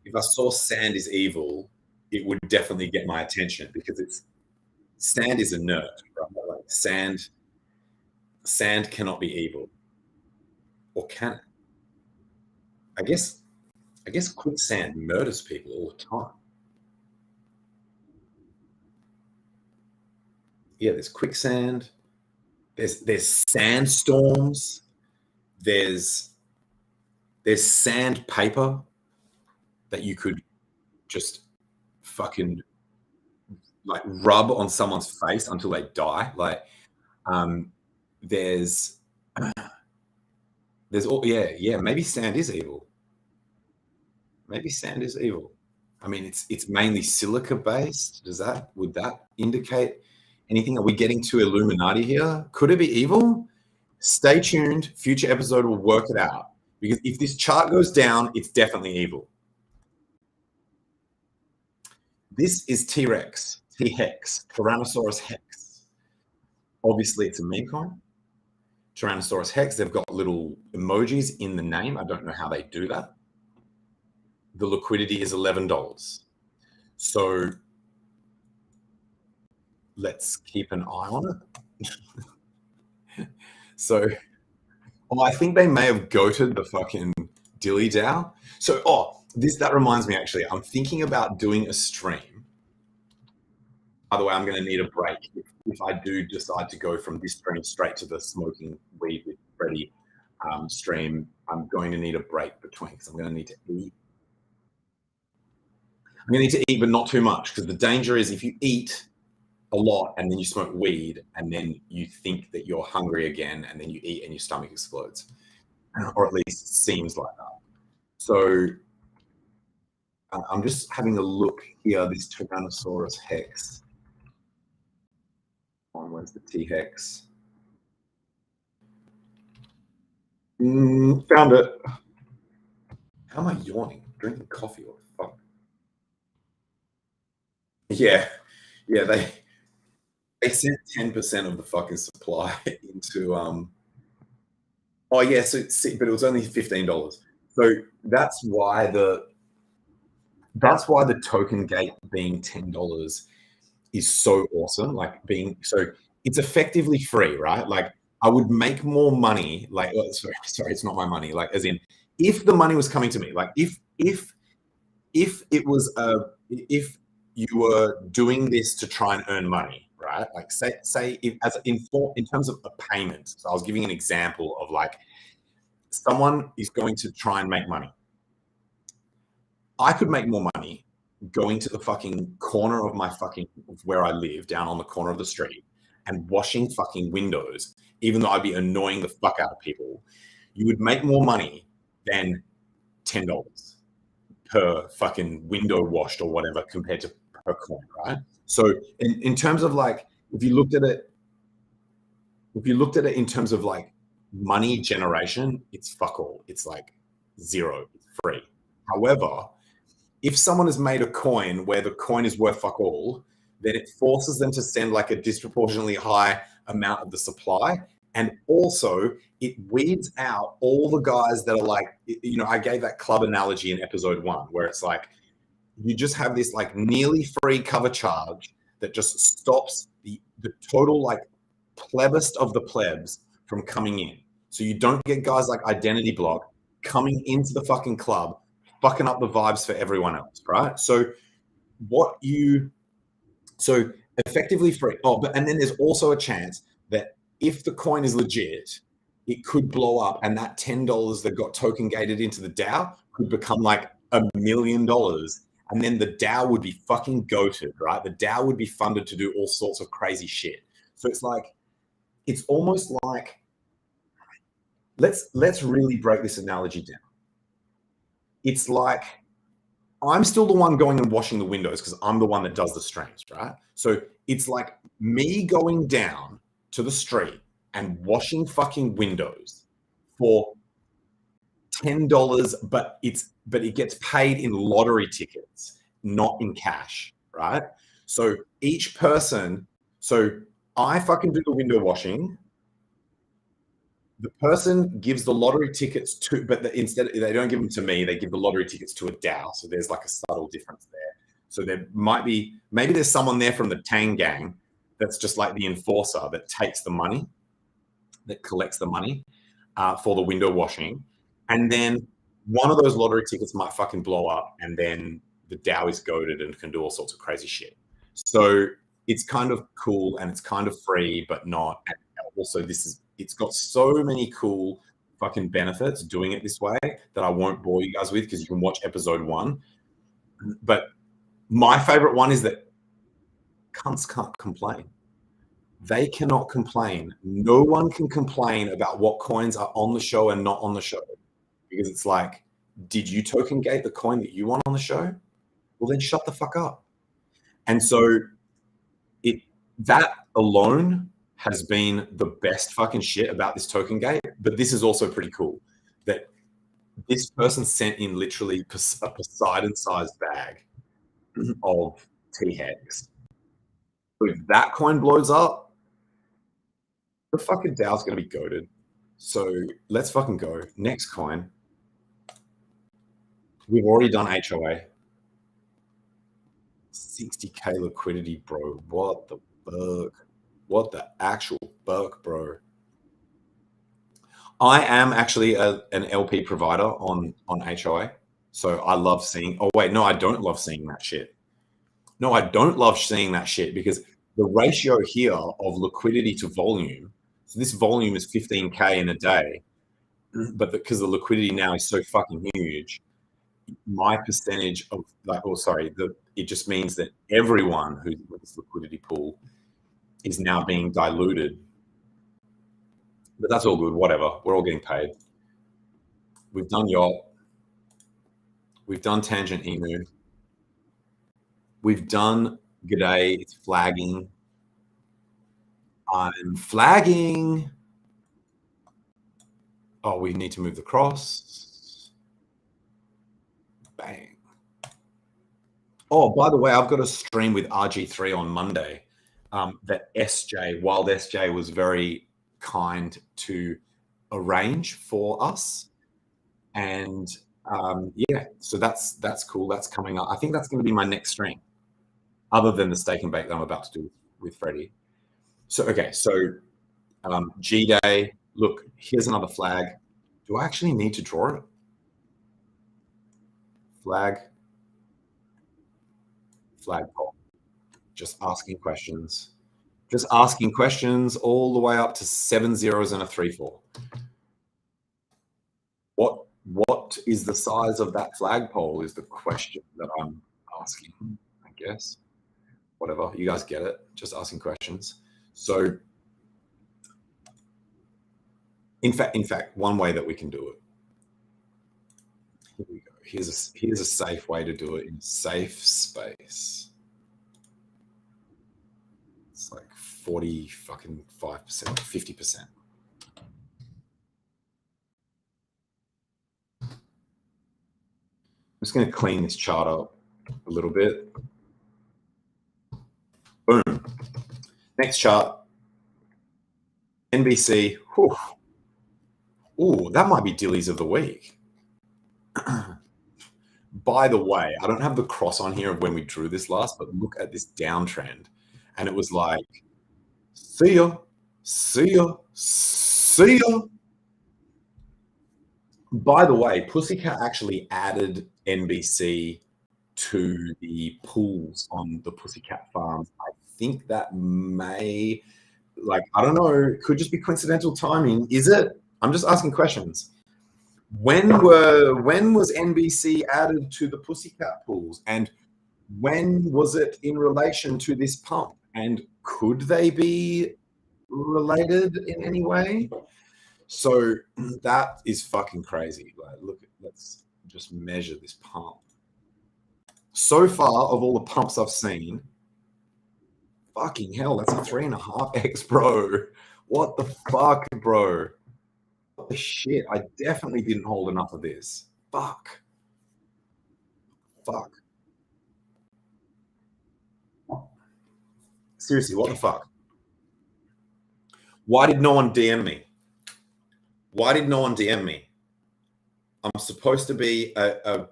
If I saw sand is evil, it would definitely get my attention because sand is inert, right? Like sand cannot be evil, or can it? I guess quicksand murders people all the time. Yeah, there's quicksand. There's sandstorms. There's sandpaper that you could just fucking like rub on someone's face until they die. Like, there's all, yeah, maybe sand is evil. Maybe sand is evil. I mean, it's mainly silica based. Would that indicate anything? Are we getting too Illuminati here? Could it be evil? Stay tuned. Future episode will work it out. Because if this chart goes down, it's definitely evil. This is T-Rex, T-Hex, Tyrannosaurus Hex. Obviously, it's a meme coin. Tyrannosaurus Hex, they've got little emojis in the name. I don't know how they do that. The liquidity is $11. So let's keep an eye on it. So, I think they may have goated the fucking Dilly DAO. So, that reminds me, actually, I'm thinking about doing a stream. By the way, I'm going to need a break. If I do decide to go from this stream straight to the smoking weed with Freddie stream, I'm going to need a break between because I'm going to need to eat. I'm going to need to eat, but not too much, because the danger is if you eat a lot and then you smoke weed and then you think that you're hungry again and then you eat and your stomach explodes, or at least it seems like that. So I'm just having a look here, this Tyrannosaurus Hex. Where's the T-Hex? Found it. How am I yawning? Drinking coffee, what the fuck? Yeah, they sent 10% of the fucking supply into oh yeah, but it was only $15. So that's why the token gate being $10 is so awesome. Like so it's effectively free, right? Like I would make more money, like sorry, it's not my money, like as in if the money was coming to me, like if it was if you were doing this to try and earn money, right? Like say if, as in terms of a payment. So I was giving an example of like someone is going to try and make money. I could make more money going to the fucking corner of where I live, down on the corner of the street, and washing fucking windows, even though I'd be annoying the fuck out of people. You would make more money than $10 per fucking window washed or whatever compared to per coin, right? So in terms of like, if you looked at it in terms of like money generation, it's fuck all. It's like zero, it's free. However, if someone has made a coin where the coin is worth fuck all, then it forces them to send like a disproportionately high amount of the supply. And also it weeds out all the guys that are like, you know, I gave that club analogy in episode 1 where it's like, you just have this like nearly free cover charge that just stops the total like plebist of the plebs from coming in. So you don't get guys like Identity Block coming into the fucking club, fucking up the vibes for everyone else, right? So effectively free. And then there's also a chance that if the coin is legit, it could blow up, and that $10 that got token gated into the DAO could become like $1 million. And then the DAO would be fucking goated, right? The DAO would be funded to do all sorts of crazy shit. So it's like, it's almost like, let's really break this analogy down. It's like, I'm still the one going and washing the windows because I'm the one that does the streams, right? So it's like me going down to the street and washing fucking windows for $10, but it gets paid in lottery tickets, not in cash, right? So each person, so I fucking do the window washing. The person gives the lottery tickets to, but instead they don't give them to me. They give the lottery tickets to a DAO. So there's like a subtle difference there. So there might be, maybe there's someone there from the Tang gang that's just like the enforcer that takes the money, that collects the money for the window washing. And then one of those lottery tickets might fucking blow up, and then the DAO is goated and can do all sorts of crazy shit. So it's kind of cool and it's kind of free, but not. And also, it's got so many cool fucking benefits doing it this way that I won't bore you guys with, because you can watch episode 1. But my favorite one is that cunts can't complain. They cannot complain. No one can complain about what coins are on the show and not on the show, because it's like, did you token gate the coin that you want on the show? Well, then shut the fuck up. And so that alone has been the best fucking shit about this token gate. But this is also pretty cool that this person sent in literally a Poseidon-sized bag of T-Hex. If that coin blows up, the fucking DAO's going to be goated. So let's fucking go. Next coin. We've already done HOA. 60K liquidity, bro. What the fuck? What the actual fuck, bro? I am actually an LP provider on HOA. So I love seeing, oh wait, no, I don't love seeing that shit. No, I don't love seeing that shit, because the ratio here of liquidity to volume, so this volume is 15K in a day, but because the liquidity now is so fucking huge, my percentage of like, it just means that everyone who's in this liquidity pool is now being diluted. But that's all good, whatever. We're all getting paid. We've done YACHT. We've done Tangent Emu. We've done GDAY. It's flagging. I'm flagging. Oh, we need to move the cross. Bang. Oh, by the way, I've got a stream with RG3 on Monday that Wild SJ was very kind to arrange for us. And yeah, so that's cool. That's coming up. I think that's going to be my next stream, other than the steak and bake that I'm about to do with Freddie. So, okay, so GDAY, look, here's another flag. Do I actually need to draw it? Flagpole. Just asking questions. Just asking questions all the way up to 7 zeros and a 3-4. What is the size of that flagpole is the question that I'm asking, I guess. Whatever, you guys get it. Just asking questions. So in fact, one way that we can do it. Here we go. Here's a safe way to do it in safe space. It's like 45%, 50%. I'm just going to clean this chart up a little bit. Boom. Next chart. NBC. Whew. Ooh, that might be Dillyz of the week. By the way, I don't have the cross on here of when we drew this last, but look at this downtrend. And it was like, see ya, see ya, see ya. By the way, Pussycat actually added NBC to the pools on the Pussycat farms. I think that may, like, I don't know, it could just be coincidental timing. Is it? I'm just asking questions. When was NBC added to the Pussycat pools, and when was it in relation to this pump, and could they be related in any way? So that is fucking crazy. Like, look, let's just measure this pump. So far, of all the pumps I've seen, fucking hell, that's a 3.5x, bro. What the fuck, bro? What the shit? I definitely didn't hold enough of this. Fuck. Seriously, what the fuck? Why did no one DM me? Why did no one DM me? I'm supposed to be a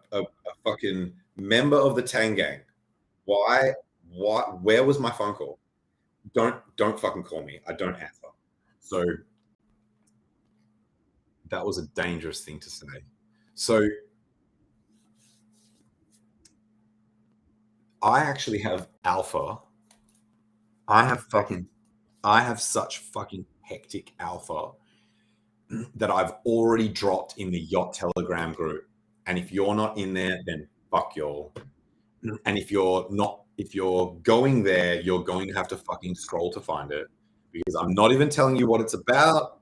fucking member of the Tang gang. Why? What? Where was my phone call? Don't fucking call me. I don't answer. So that was a dangerous thing to say. So I actually have alpha. I have such fucking hectic alpha that I've already dropped in the Yacht Telegram group. And if you're not in there, then fuck y'all. And if you're going there, you're going to have to fucking scroll to find it, because I'm not even telling you what it's about.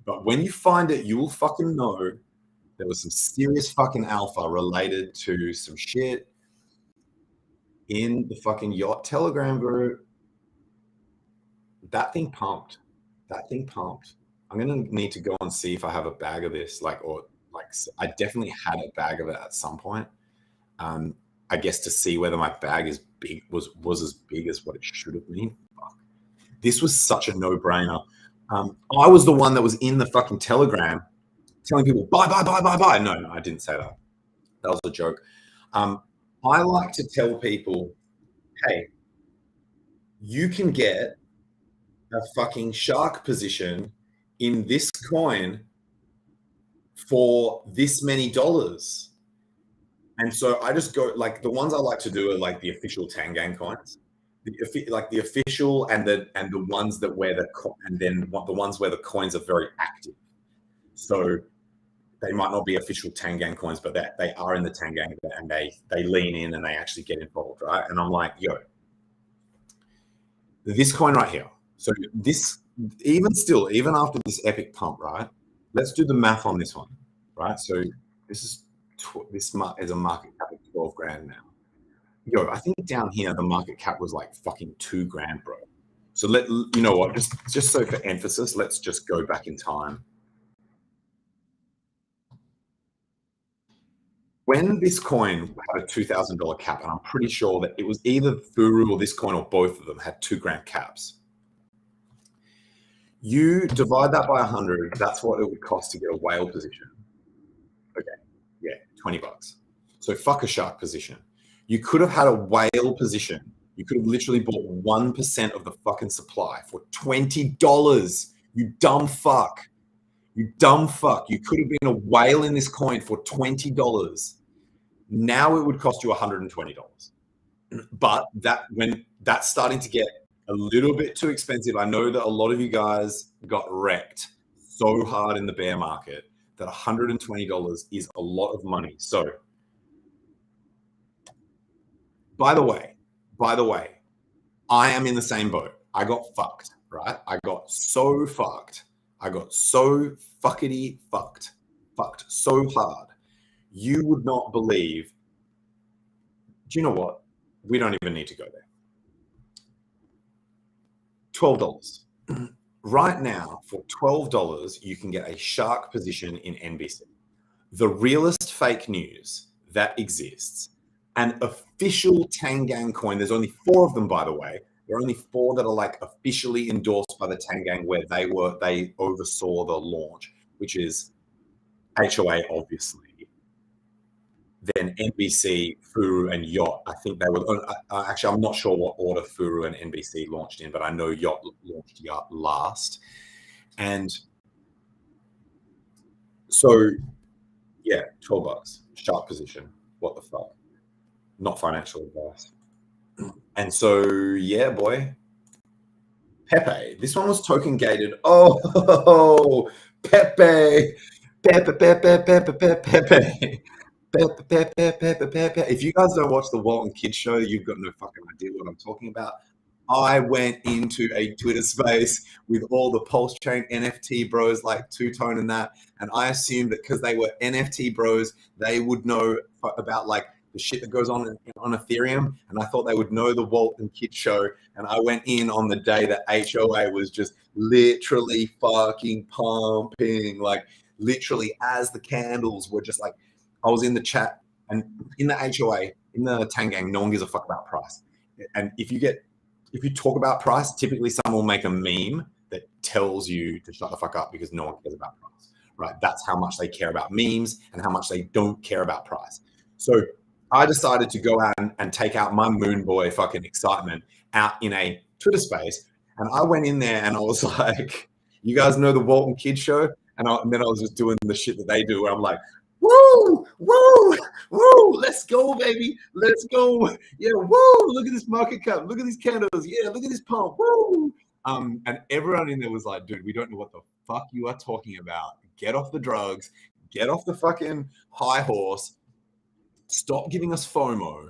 But when you find it, you will fucking know there was some serious fucking alpha related to some shit in the fucking Yacht Telegram group. That thing pumped. That thing pumped. I'm gonna need to go and see if I have a bag of this, I definitely had a bag of it at some point. I guess to see whether my bag is big was as big as what it should have been. Fuck. This was such a no-brainer. I was the one that was in the fucking Telegram telling people buy. No, I didn't say that. That was a joke. I like to tell people, hey, you can get a fucking shark position in this coin for this many dollars. And so I just go, like, the ones I like to do are like the official Tangang coins, like the official and the ones that where the ones where the coins are very active. So they might not be official Tangang coins, but they are in the Tangang, and they lean in and they actually get involved, right? And I'm like, yo, this coin right here. So this, even after this epic pump, right? Let's do the math on this one, right? So this is a market cap of 12 grand now. Yo, I think down here the market cap was like fucking 2 grand, bro. So you know what? Just so for emphasis, let's just go back in time. When this coin had a $2,000 cap, and I'm pretty sure that it was either FURU or this coin or both of them had 2 grand caps. You divide that by 100, that's what it would cost to get a whale position. Okay, yeah, $20. So fuck a shark position. You could have had a whale position. You could have literally bought 1% of the fucking supply for $20. You dumb fuck. You dumb fuck. You could have been a whale in this coin for $20. Now it would cost you $120. But when that's starting to get a little bit too expensive, I know that a lot of you guys got wrecked so hard in the bear market that $120 is a lot of money. So, by the way, I am in the same boat. I got fucked, right? I got so fucked. I got so fuckity fucked so hard. You would not believe. Do you know what? We don't even need to go there. $12. Right now, for $12, you can get a shark position in NBC. The realest fake news that exists, an official Tangang coin. There's only 4 of them, by the way. There are only 4 that are like officially endorsed by the Tangang, where they oversaw the launch, which is HOA, obviously. Then NBC, FURU, and Yacht. I think they were actually, I'm not sure what order FURU and NBC launched in, but I know Yacht launched Yacht last. And so, yeah, $12, sharp position. What the fuck? Not financial advice. And so, yeah, boy. PEPE. This one was token gated. Oh, PEPE. PEPE. If you guys don't watch the Walton Kids show, you've got no fucking idea what I'm talking about. I went into a Twitter space with all the Pulse Chain NFT bros like Two Tone and that, and I assumed that because they were NFT bros, they would know about like the shit that goes on Ethereum, and I thought they would know the Walton Kids show, and I went in on the day that HOA was just literally fucking pumping, like literally as the candles were just like, I was in the chat, and in the HOA, in the Tangang, no one gives a fuck about price. And if you talk about price, typically someone will make a meme that tells you to shut the fuck up because no one cares about price, right? That's how much they care about memes and how much they don't care about price. So I decided to go out and take out my moon boy fucking excitement out in a Twitter space. And I went in there and I was like, you guys know the Walton Kids show? And then I was just doing the shit that they do where I'm like, woo, woo, woo, let's go, baby. Let's go. Yeah, woo, look at this market cap. Look at these candles. Yeah, look at this pump. Woo. And everyone in there was like, dude, we don't know what the fuck you are talking about. Get off the drugs. Get off the fucking high horse. Stop giving us FOMO.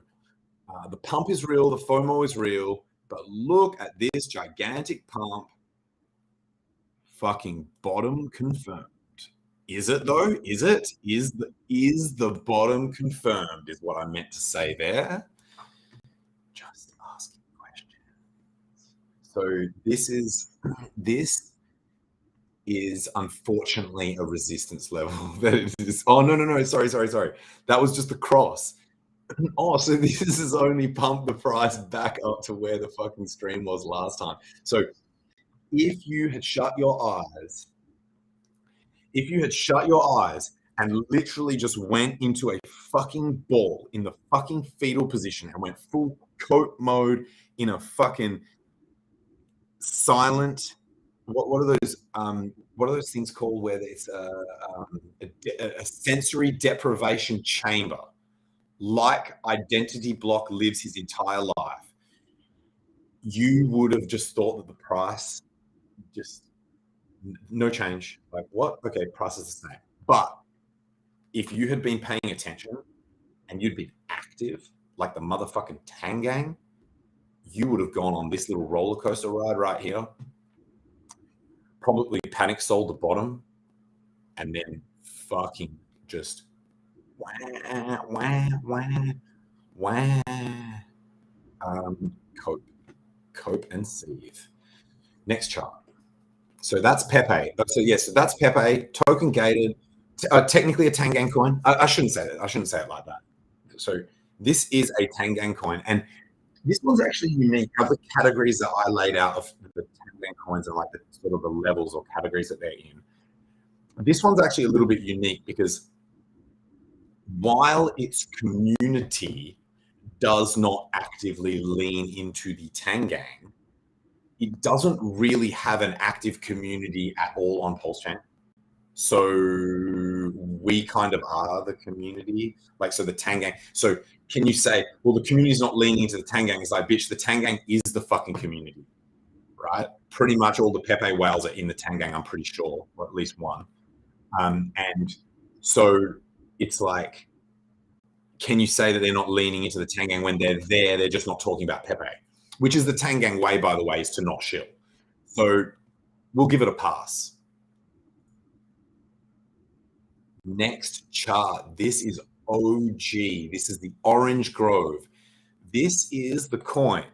The pump is real. The FOMO is real. But look at this gigantic pump. Fucking bottom confirmed. Is it though? Is it? Is the bottom confirmed? Is what I meant to say there. Just asking questions. So this is unfortunately a resistance level that it is. Oh no! Sorry. That was just the cross. Oh, so this is only pumped the price back up to where the fucking stream was last time. So if you had shut your eyes and literally just went into a fucking ball in the fucking fetal position and went full coat mode in a fucking silent, what are those things called where it's a sensory deprivation chamber, like Identity Block lives his entire life, you would have just thought that the price just no change. Like, what? Okay, price is the same. But if you had been paying attention and you'd been active like the motherfucking Tang Gang, you would have gone on this little roller coaster ride right here, probably panic sold the bottom, and then fucking just cope and seethe. Next chart. So that's PEPE. So yes, so that's PEPE, token gated, technically a Tang Gang coin. I shouldn't say that. I shouldn't say it like that. So this is a Tang Gang coin, and this one's actually unique. Of the categories that I laid out of the Tang Gang coins and like the sort of the levels or categories that they're in, this one's actually a little bit unique because while its community does not actively lean into the Tang Gang, it doesn't really have an active community at all on Pulse Chain. So we kind of are the community. Like, so the Tang Gang. So can you say, well, the community is not leaning into the Tang Gang? It's like, bitch, the Tang Gang is the fucking community, right? Pretty much all the PEPE whales are in the Tang Gang, I'm pretty sure, or at least one. And so it's like, can you say that they're not leaning into the Tang Gang when they're there? They're just not talking about PEPE, which is the Tang Gang way, by the way, is to not shill. So we'll give it a pass. Next chart. This is OG. This is the Orange Grove. This is the coin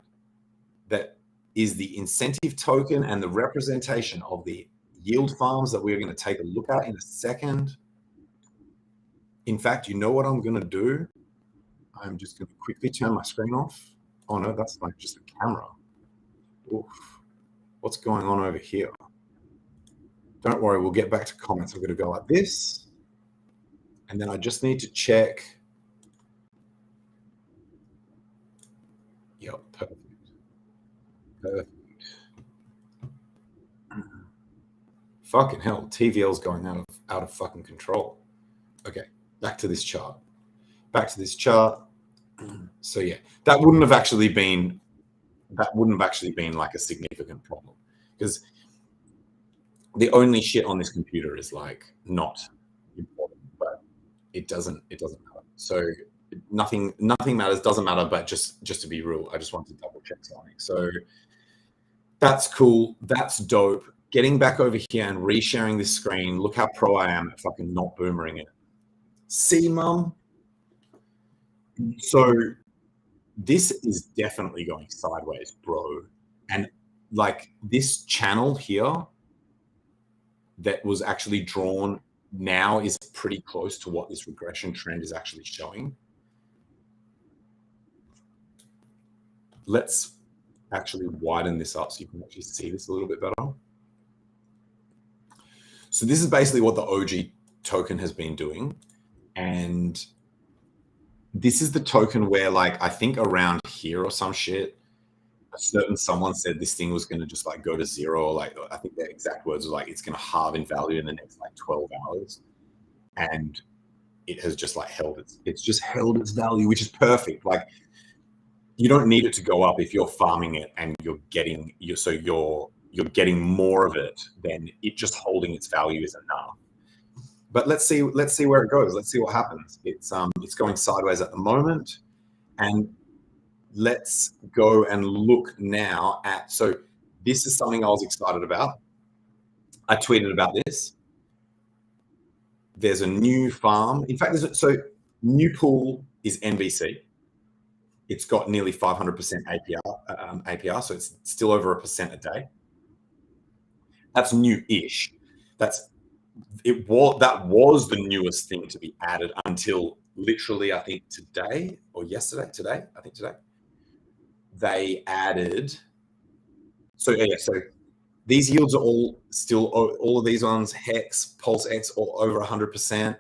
that is the incentive token and the representation of the yield farms that we're going to take a look at in a second. In fact, you know what I'm going to do? I'm just going to quickly turn my screen off. Oh no, that's like just a camera. Oof. What's going on over here? Don't worry, we'll get back to comments. I'm going to go like this. And then I just need to check. Yep, perfect. Perfect. Fucking hell, TVL's going out of fucking control. Okay, back to this chart. So yeah, that wouldn't have actually been like a significant problem because the only shit on this computer is like not important, but it doesn't matter. So nothing matters, doesn't matter, but just to be real, I just want to double check something. So that's cool, that's dope. Getting back over here and resharing this screen, look how pro I am at fucking not boomering it. See, mum? So this is definitely going sideways, bro. And like this channel here that was actually drawn now is pretty close to what this regression trend is actually showing. Let's actually widen this up so you can actually see this a little bit better. So this is basically what the OG token has been doing. And this is the token where, like, I think around here or some shit, someone said this thing was going to just like go to zero. Like, I think their exact words were like, it's going to halve in value in the next like 12 hours. And it has just like it's just held its value, which is perfect. Like, you don't need it to go up if you're farming it and you're getting more of it, then it just holding its value is enough. But let's see where it goes. Let's see what happens. It's going sideways at the moment. And let's go and look now at, so this is something I was excited about. I tweeted about this. There's a new farm. In fact, so new pool is NBC. It's got nearly 500% APR, so it's still over 1% a day. That's new-ish. That was the newest thing to be added until literally, I think today or yesterday. Today, they added. So yeah, so these yields are all of these ones, Hex, Pulse X, all over 100%,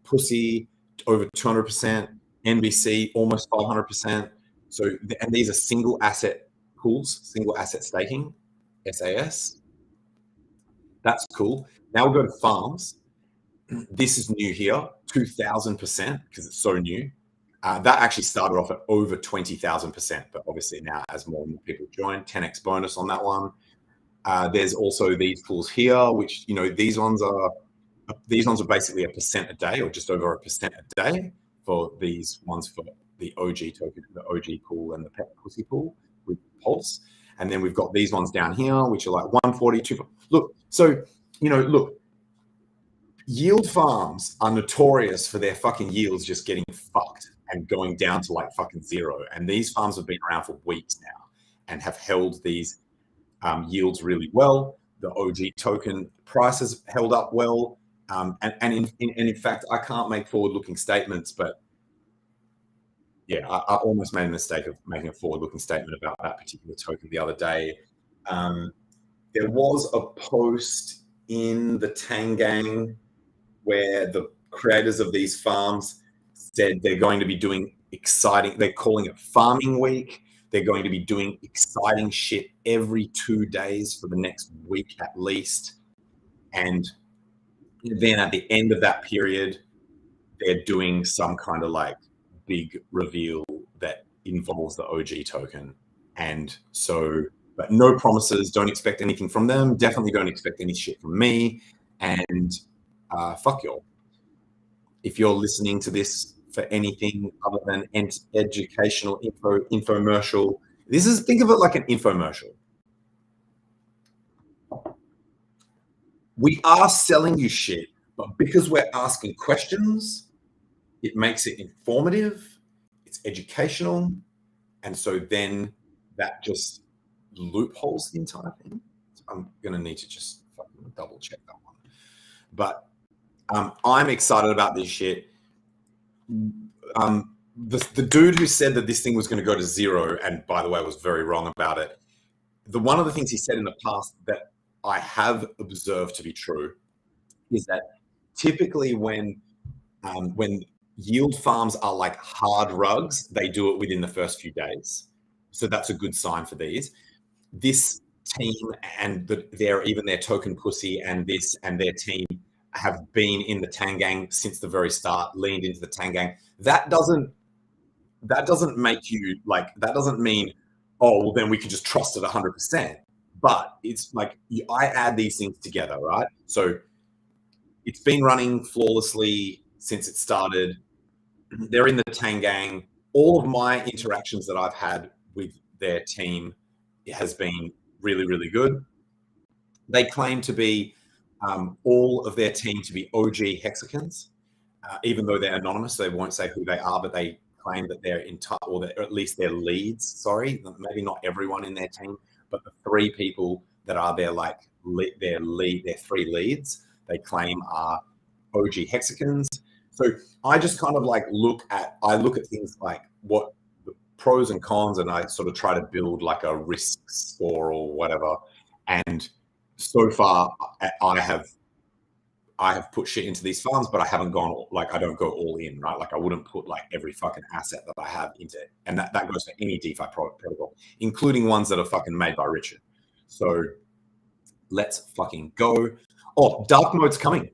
Pussy over 200%, NBC almost 500%. So, and these are single asset pools, single asset staking, SAS. That's cool. Now we'll go to farms. This is new here, 2,000% because it's so new. That actually started off at over 20,000%, but obviously now as more and more people join, 10x bonus on that one. There's also these pools here, which, you know, these ones are basically 1% a day or just over 1% a day for these ones for the OG token, the OG pool and the PEPE Pussy pool with Pulse. And then we've got these ones down here, which are like 142. Look, so, you know, look, yield farms are notorious for their fucking yields just getting fucked and going down to like fucking zero. And these farms have been around for weeks now and have held these yields really well. The OG token price has held up well. And in fact, I can't make forward-looking statements, but yeah, I almost made a mistake of making a forward-looking statement about that particular token the other day. There was a post in the TAINU where the creators of these farms said they're going to be doing exciting, they're calling it farming week. They're going to be doing exciting shit every 2 days for the next week at least. And then at the end of that period, they're doing some kind of like big reveal that involves the OG token. And so, but no promises, don't expect anything from them. Definitely don't expect any shit from me. And fuck y'all. If you're listening to this for anything other than educational infomercial, think of it like an infomercial. We are selling you shit, but because we're asking questions, it makes it informative, it's educational, and so then that just loopholes the entire thing. So I'm gonna need to just fucking double check that one. But I'm excited about this shit. The dude who said that this thing was going to go to zero, and by the way, was very wrong about it. One of the things he said in the past that I have observed to be true is that typically when yield farms are like hard rugs, they do it within the first few days. So that's a good sign for these. This team and even their token Pussy and their team have been in the Tangang since the very start, leaned into the Tangang. That doesn't make you like, that doesn't mean, oh, well, then we can just trust it 100%. But it's like, I add these things together, right? So it's been running flawlessly since it started. They're in the Tangang. All of my interactions that I've had with their team has been really, really good. They claim to be all of their team to be OG hexagons, even though they're anonymous. They won't say who they are, but they claim that they're or at least their leads. Sorry, maybe not everyone in their team, but the 3 people that are their their 3 leads, they claim are OG hexagons. So I just kind of like look at things like what the pros and cons, and I sort of try to build like a risk score or whatever. And so far I have put shit into these funds, but I haven't gone, like, I don't go all in, right? Like, I wouldn't put like every fucking asset that I have into it. And that goes for any DeFi protocol, including ones that are fucking made by Richard. So let's fucking go. Oh, dark mode's coming.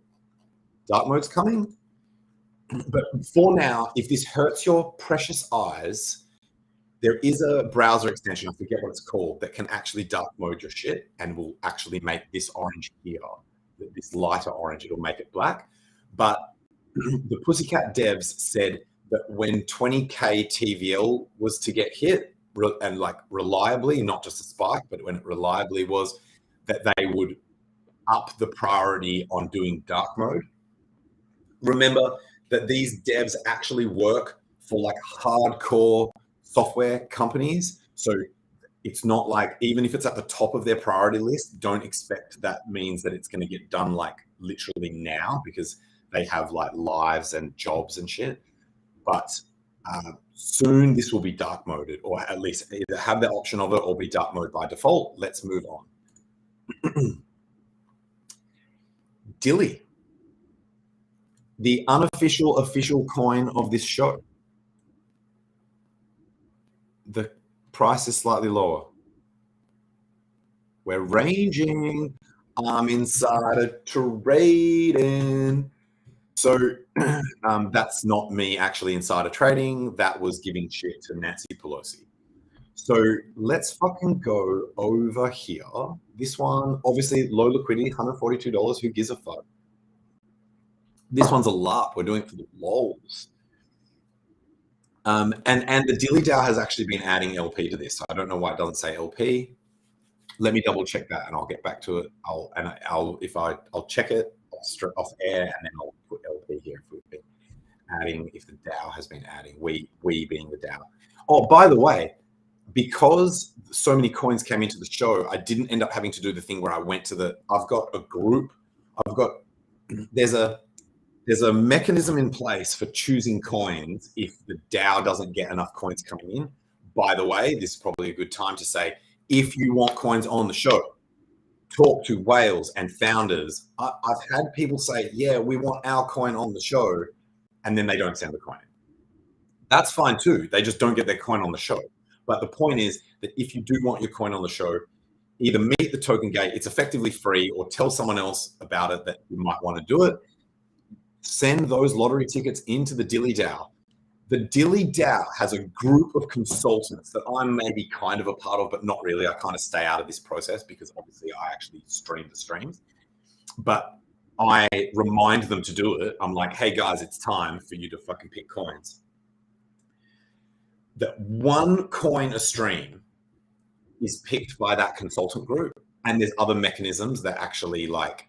Dark mode's coming. But for now, if this hurts your precious eyes, there is a browser extension, I forget what it's called, that can actually dark mode your shit and will actually make this orange here, this lighter orange, it'll make it black. But the Pussycat devs said that when 20K TVL was to get hit, and like reliably, not just a spike, but when it reliably was, that they would up the priority on doing dark mode. Remember that these devs actually work for like hardcore software companies. So it's not like, even if it's at the top of their priority list, don't expect that means that it's going to get done like literally now, because they have like lives and jobs and shit. But soon this will be dark moded, or at least either have the option of it or be dark mode by default. Let's move on. DILLY, the unofficial official coin of this show. The price is slightly lower. We're ranging. I'm insider trading. So that's not me actually insider trading. That was giving shit to Nancy Pelosi. So let's fucking go over here. This one, obviously low liquidity, $142. Who gives a fuck? This one's a LARP. We're doing it for the lols. And the DILLY DAO has actually been adding LP to this. I don't know why it doesn't say LP. Let me double check that and I'll get back to it. I'll check it off air, and then I'll put LP here if we've been adding, if the DAO has been adding, we being the DAO. Oh, by the way, because so many coins came into the show, I didn't end up having to do the thing where I went to I've got a group. There's a mechanism in place for choosing coins if the DAO doesn't get enough coins coming in. By the way, this is probably a good time to say, if you want coins on the show, talk to whales and founders. I've had people say, yeah, we want our coin on the show, and then they don't send the coin in. That's fine too. They just don't get their coin on the show. But the point is that if you do want your coin on the show, either meet the token gate, it's effectively free, or tell someone else about it that you might want to do it. Send those lottery tickets into the DILLY DAO. The DILLY DAO has a group of consultants that I'm maybe kind of a part of, but not really. I kind of stay out of this process because obviously I actually stream the streams. But I remind them to do it. I'm like, hey guys, it's time for you to fucking pick coins. That one coin a stream is picked by that consultant group. And there's other mechanisms that actually like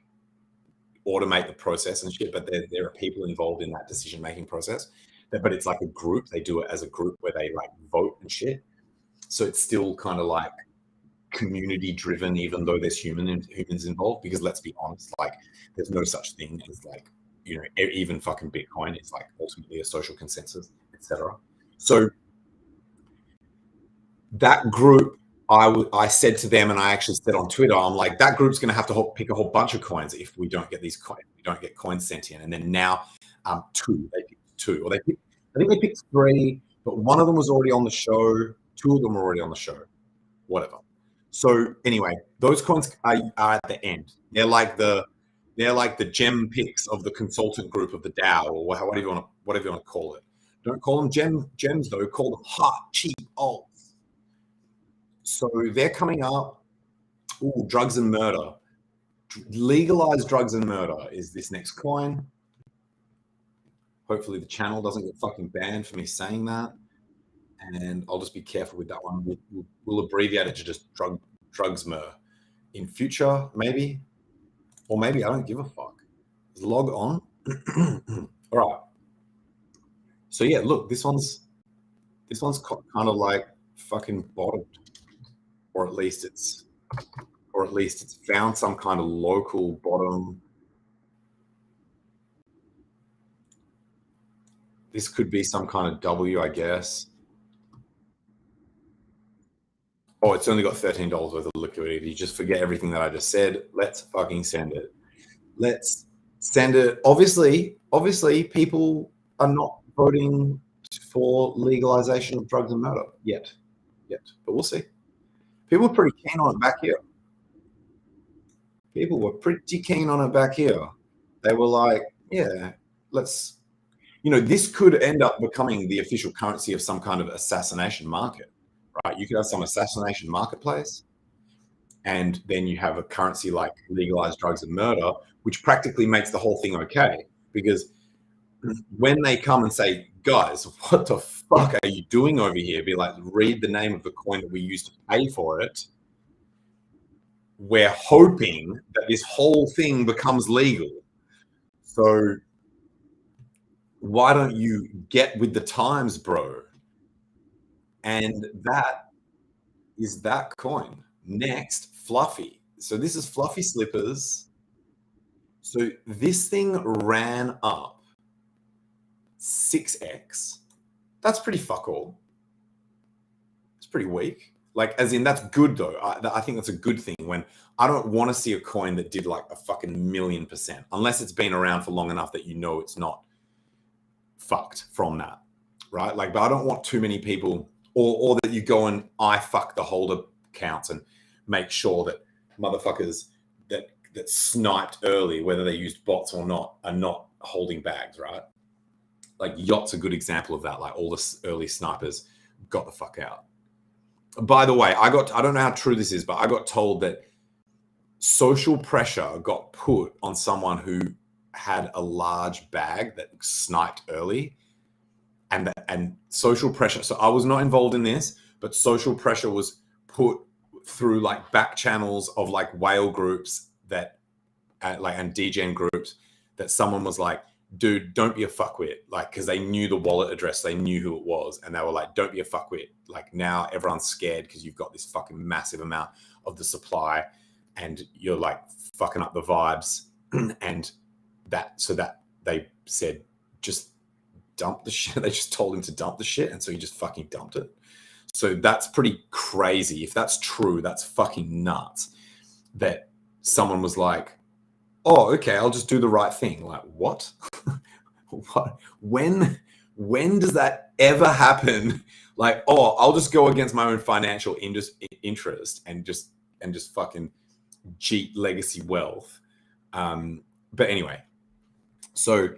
automate the process and shit, but there are people involved in that decision-making process. But it's like a group. They do it as a group where they like vote and shit. So it's still kind of like community driven, even though there's humans involved, because let's be honest, like there's no such thing as like, you know, even fucking Bitcoin. It's like ultimately a social consensus, etc. So that group, I said to them, and I actually said on Twitter, I'm like, that group's going to have to pick a whole bunch of coins if we don't get these coins, we don't get coins sent in. And then now they picked two, or I think they picked three, but one of them was already on the show. Two of them were already on the show, whatever. So anyway, those coins are at the end. They're like the gem picks of the consultant group of the DAO, or whatever you want to call it. Don't call them gems though. Call them hot, cheap alts. So they're coming up. Ooh, drugs and murder. Legalized drugs and murder is this next coin. Hopefully the channel doesn't get fucking banned for me saying that. And I'll just be careful with that one. We'll abbreviate it to just drugs mur in future, maybe. Or maybe I don't give a fuck. Just log on. All right. So yeah, look, this one's kind of like fucking bottomed. Or at least it's found some kind of local bottom. This could be some kind of W, I guess. Oh, it's only got $13 worth of liquidity. Just forget everything that I just said. Let's fucking send it. Let's send it. Obviously, people are not voting for legalization of drugs and murder yet, but we'll see. People were pretty keen on it back here. People were pretty keen on it back here. They were like, yeah, let's, this could end up becoming the official currency of some kind of assassination market, right? You could have some assassination marketplace, and then you have a currency like legalized drugs and murder, which practically makes the whole thing okay. Because when they come and say, guys, what the fuck are you doing over here? Be like, read the name of the coin that we used to pay for it. We're hoping that this whole thing becomes legal. So why don't you get with the times, bro? And that is that coin. Next, Fluffy. So this is Fluffy Slippers. So this thing ran up 6x. That's pretty fuck all. It's pretty weak. Like, as in, that's good though. I think that's a good thing. When I don't want to see a coin that did like a fucking 1,000,000%, unless it's been around for long enough that it's not fucked from that, right? Like, but I don't want too many people, or that you go and I fuck the holder counts and make sure that motherfuckers that sniped early, whether they used bots or not, are not holding bags, right? Like, Yacht's a good example of that. Like, all the early snipers got the fuck out. By the way, I don't know how true this is, but I got told that social pressure got put on someone who had a large bag that sniped early, and social pressure. So I was not involved in this, but social pressure was put through like back channels of like whale groups that and DGen groups, that someone was like, dude, don't be a fuckwit. Like, because they knew the wallet address, they knew who it was, and they were like, don't be a fuckwit. Like, now everyone's scared because you've got this fucking massive amount of the supply and you're like fucking up the vibes. And so that they said, just dump the shit. They just told him to dump the shit, and so he just fucking dumped it. So that's pretty crazy. If that's true, that's fucking nuts. That someone was like, oh, okay, I'll just do the right thing. Like, what? What? When does that ever happen? Like, oh, I'll just go against my own financial interest and just fucking cheat legacy wealth. But anyway, so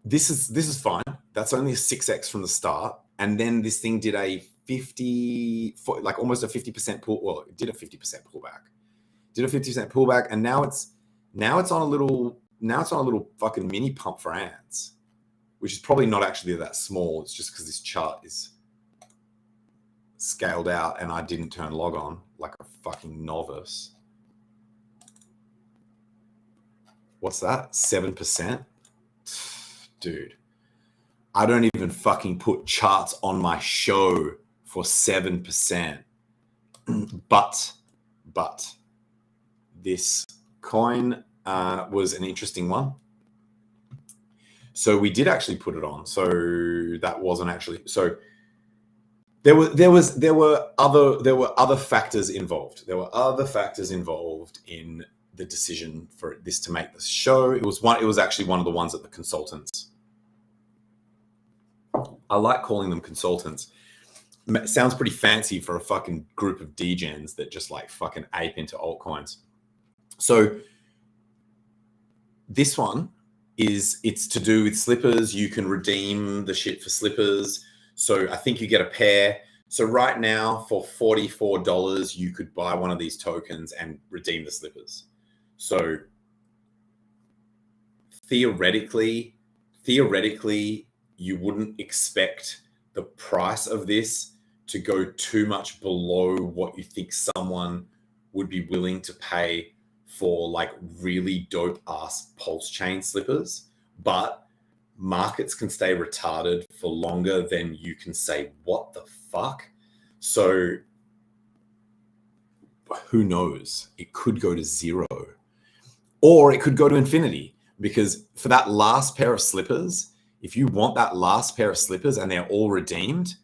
this is fine. That's only a 6x from the start, and then this thing did a 50, like almost a 50% pull. Well, it did a 50% pullback. Did a 50% pullback, and now it's on a little fucking mini pump for ants, which is probably not actually that small. It's just because this chart is scaled out and I didn't turn log on like a fucking novice. What's that? 7%? Dude, I don't even fucking put charts on my show for 7%. But this coin was an interesting one. So we did actually put it on. So that wasn't actually, so there were other factors involved. There were other factors involved in the decision for this to make this show. It was actually one of the ones that the consultants, I like calling them consultants. It sounds pretty fancy for a fucking group of degens that just like fucking ape into altcoins. So this one it's to do with slippers. You can redeem the shit for slippers. So I think you get a pair. So right now for $44, you could buy one of these tokens and redeem the slippers. So theoretically, you wouldn't expect the price of this to go too much below what you think someone would be willing to pay for like really dope ass pulse chain slippers. But markets can stay retarded for longer than you can say, what the fuck? So who knows? It could go to zero, or it could go to infinity, because for that last pair of slippers, if you want that last pair of slippers and they're all redeemed,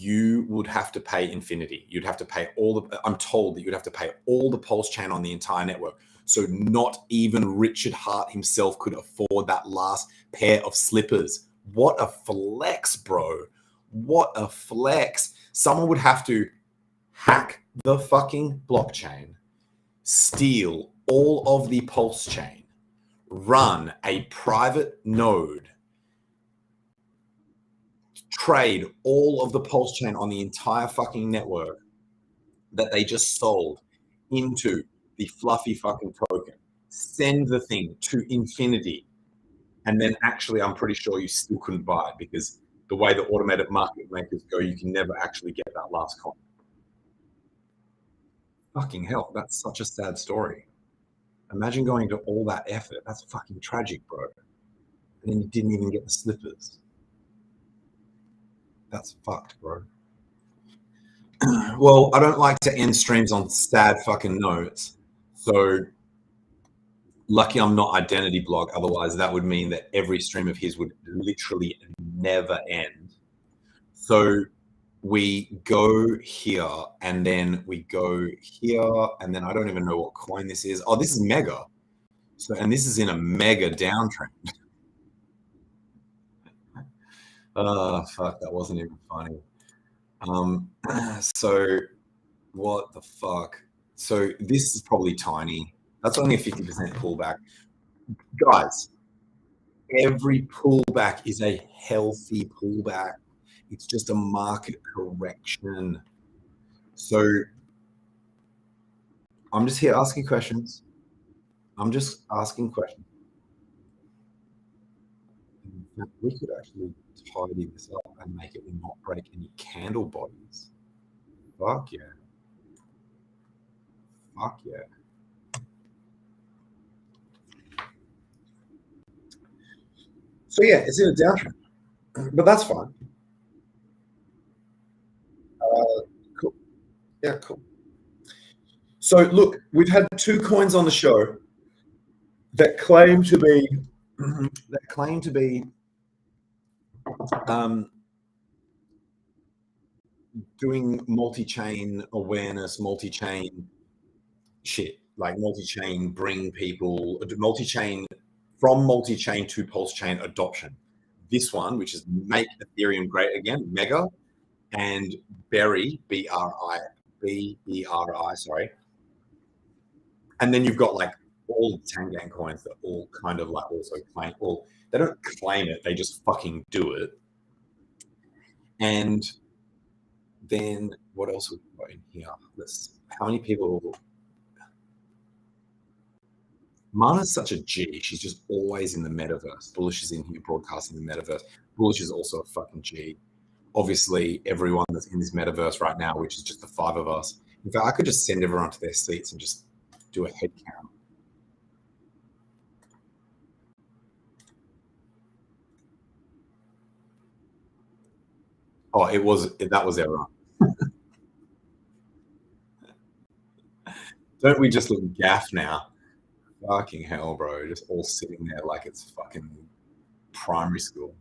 you would have to pay infinity. You'd have to pay all the, I'm told that you'd have to pay all the pulse chain on the entire network. So not even Richard Hart himself could afford that last pair of slippers. What a flex, bro. What a flex. Someone would have to hack the fucking blockchain, steal all of the pulse chain, run a private node, trade all of the pulse chain on the entire fucking network that they just sold into the fluffy fucking token, send the thing to infinity, and then actually I'm pretty sure you still couldn't buy it because the way the automated market makers go, you can never actually get that last coin. Fucking hell, that's such a sad story. Imagine going to all that effort. That's fucking tragic, bro. And then you didn't even get the slippers. That's fucked, bro. Well, I don't like to end streams on sad fucking notes. So lucky I'm not Identity Blog. Otherwise, that would mean that every stream of his would literally never end. So we go here and then we go here and then I don't even know what coin this is. Oh, this is Mega. So, and this is in a mega downtrend. Oh, fuck, that wasn't even funny. So what the fuck? So this is probably tiny. That's only a 50% pullback. Guys, every pullback is a healthy pullback. It's just a market correction. So I'm just here asking questions. I'm just asking questions. We could actually tidy this up and make it not break any candle bodies. Fuck yeah. Fuck yeah. So yeah, it's in a downtrend, but that's fine. Cool. Yeah, cool. So look, we've had two coins on the show that claim to be doing multi-chain awareness, multi-chain shit, like multi-chain bring people, multi-chain from multi-chain to pulse chain adoption. This one, which is Make Ethereum Great Again, Mega, and BERI, B-E-R-I, sorry. And then you've got like all the Tangang coins that all kind of like also claim, well, they don't claim it, they just fucking do it. And then what else we've got in here? How many people? Mana's such a G. She's just always in the metaverse. Bullish is in here broadcasting the metaverse. Bullish is also a fucking G. Obviously, everyone that's in this metaverse right now, which is just the 5 of us. In fact, I could just send everyone to their seats and just do a head count. Oh, that was everyone. Don't we just look gaff now? Fucking hell, bro. Just all sitting there like it's fucking primary school.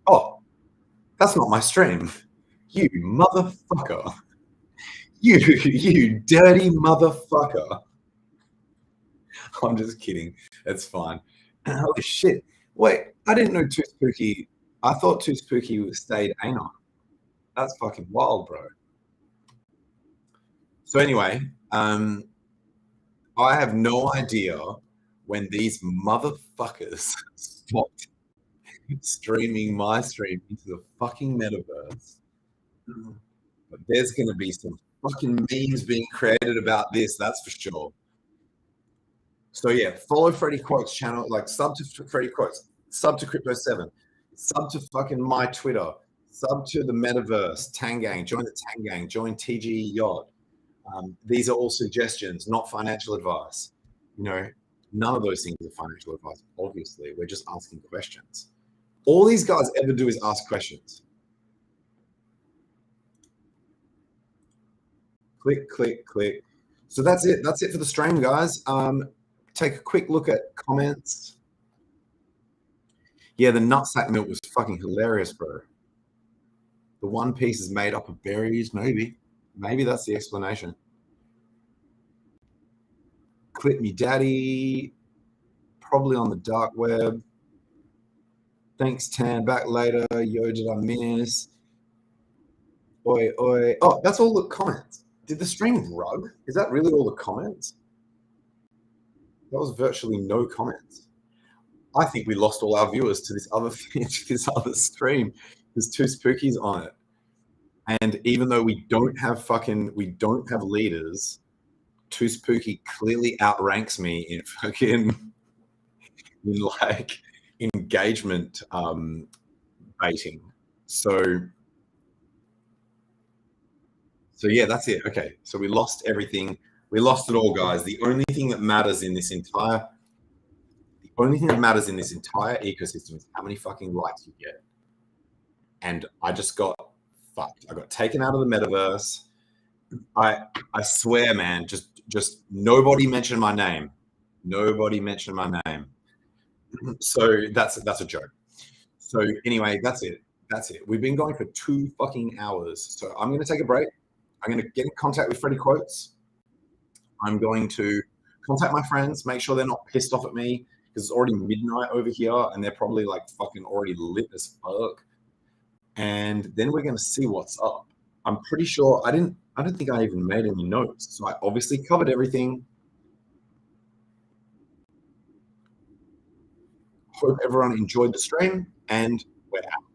Oh, that's not my stream. You motherfucker. You dirty motherfucker. I'm just kidding. It's fine. Holy shit. Wait, I didn't know Too Spooky. I thought Too Spooky stayed anon. That's fucking wild, bro. So anyway, I have no idea when these motherfuckers stopped streaming my stream into the fucking metaverse. But there's going to be some fucking memes being created about this, that's for sure. So yeah, follow Freddie Quote's channel, like sub to Freddie Quote's, sub to Crypto7, sub to fucking my Twitter, sub to the metaverse, Tangang, join the Tangang, join TG Yacht. These are all suggestions, not financial advice. You know, none of those things are financial advice, obviously. We're just asking questions. All these guys ever do is ask questions. Click, click, click. So that's it. That's it for the stream, guys. Take a quick look at comments. Yeah, the nutsack milk was fucking hilarious, bro. The one piece is made up of berries, maybe. Maybe that's the explanation. Clip me daddy, probably on the dark web. Thanks, Tan. Back later. Yo, did I miss? Oi, oi. Oh, that's all the comments. Did the stream rug? Is that really all the comments? That was virtually no comments. I think we lost all our viewers to this other stream. There's two spookies on it. And even though we don't have leaders, Too Spooky clearly outranks me in fucking in like engagement baiting. So yeah, that's it. Okay, so we lost everything. We lost it all, guys. The only thing that matters in this entire ecosystem is how many fucking likes you get. And I just got fucked. I got taken out of the metaverse. I swear, man, just nobody mentioned my name. Nobody mentioned my name. So that's a joke. So anyway, that's it. We've been going for 2 fucking hours. So I'm going to take a break. I'm going to get in contact with Freddie Quotes. I'm going to contact my friends, make sure they're not pissed off at me because it's already midnight over here and they're probably like fucking already lit as fuck. And then we're going to see what's up. I'm pretty sure I don't think I even made any notes. So I obviously covered everything. Hope everyone enjoyed the stream and we're out.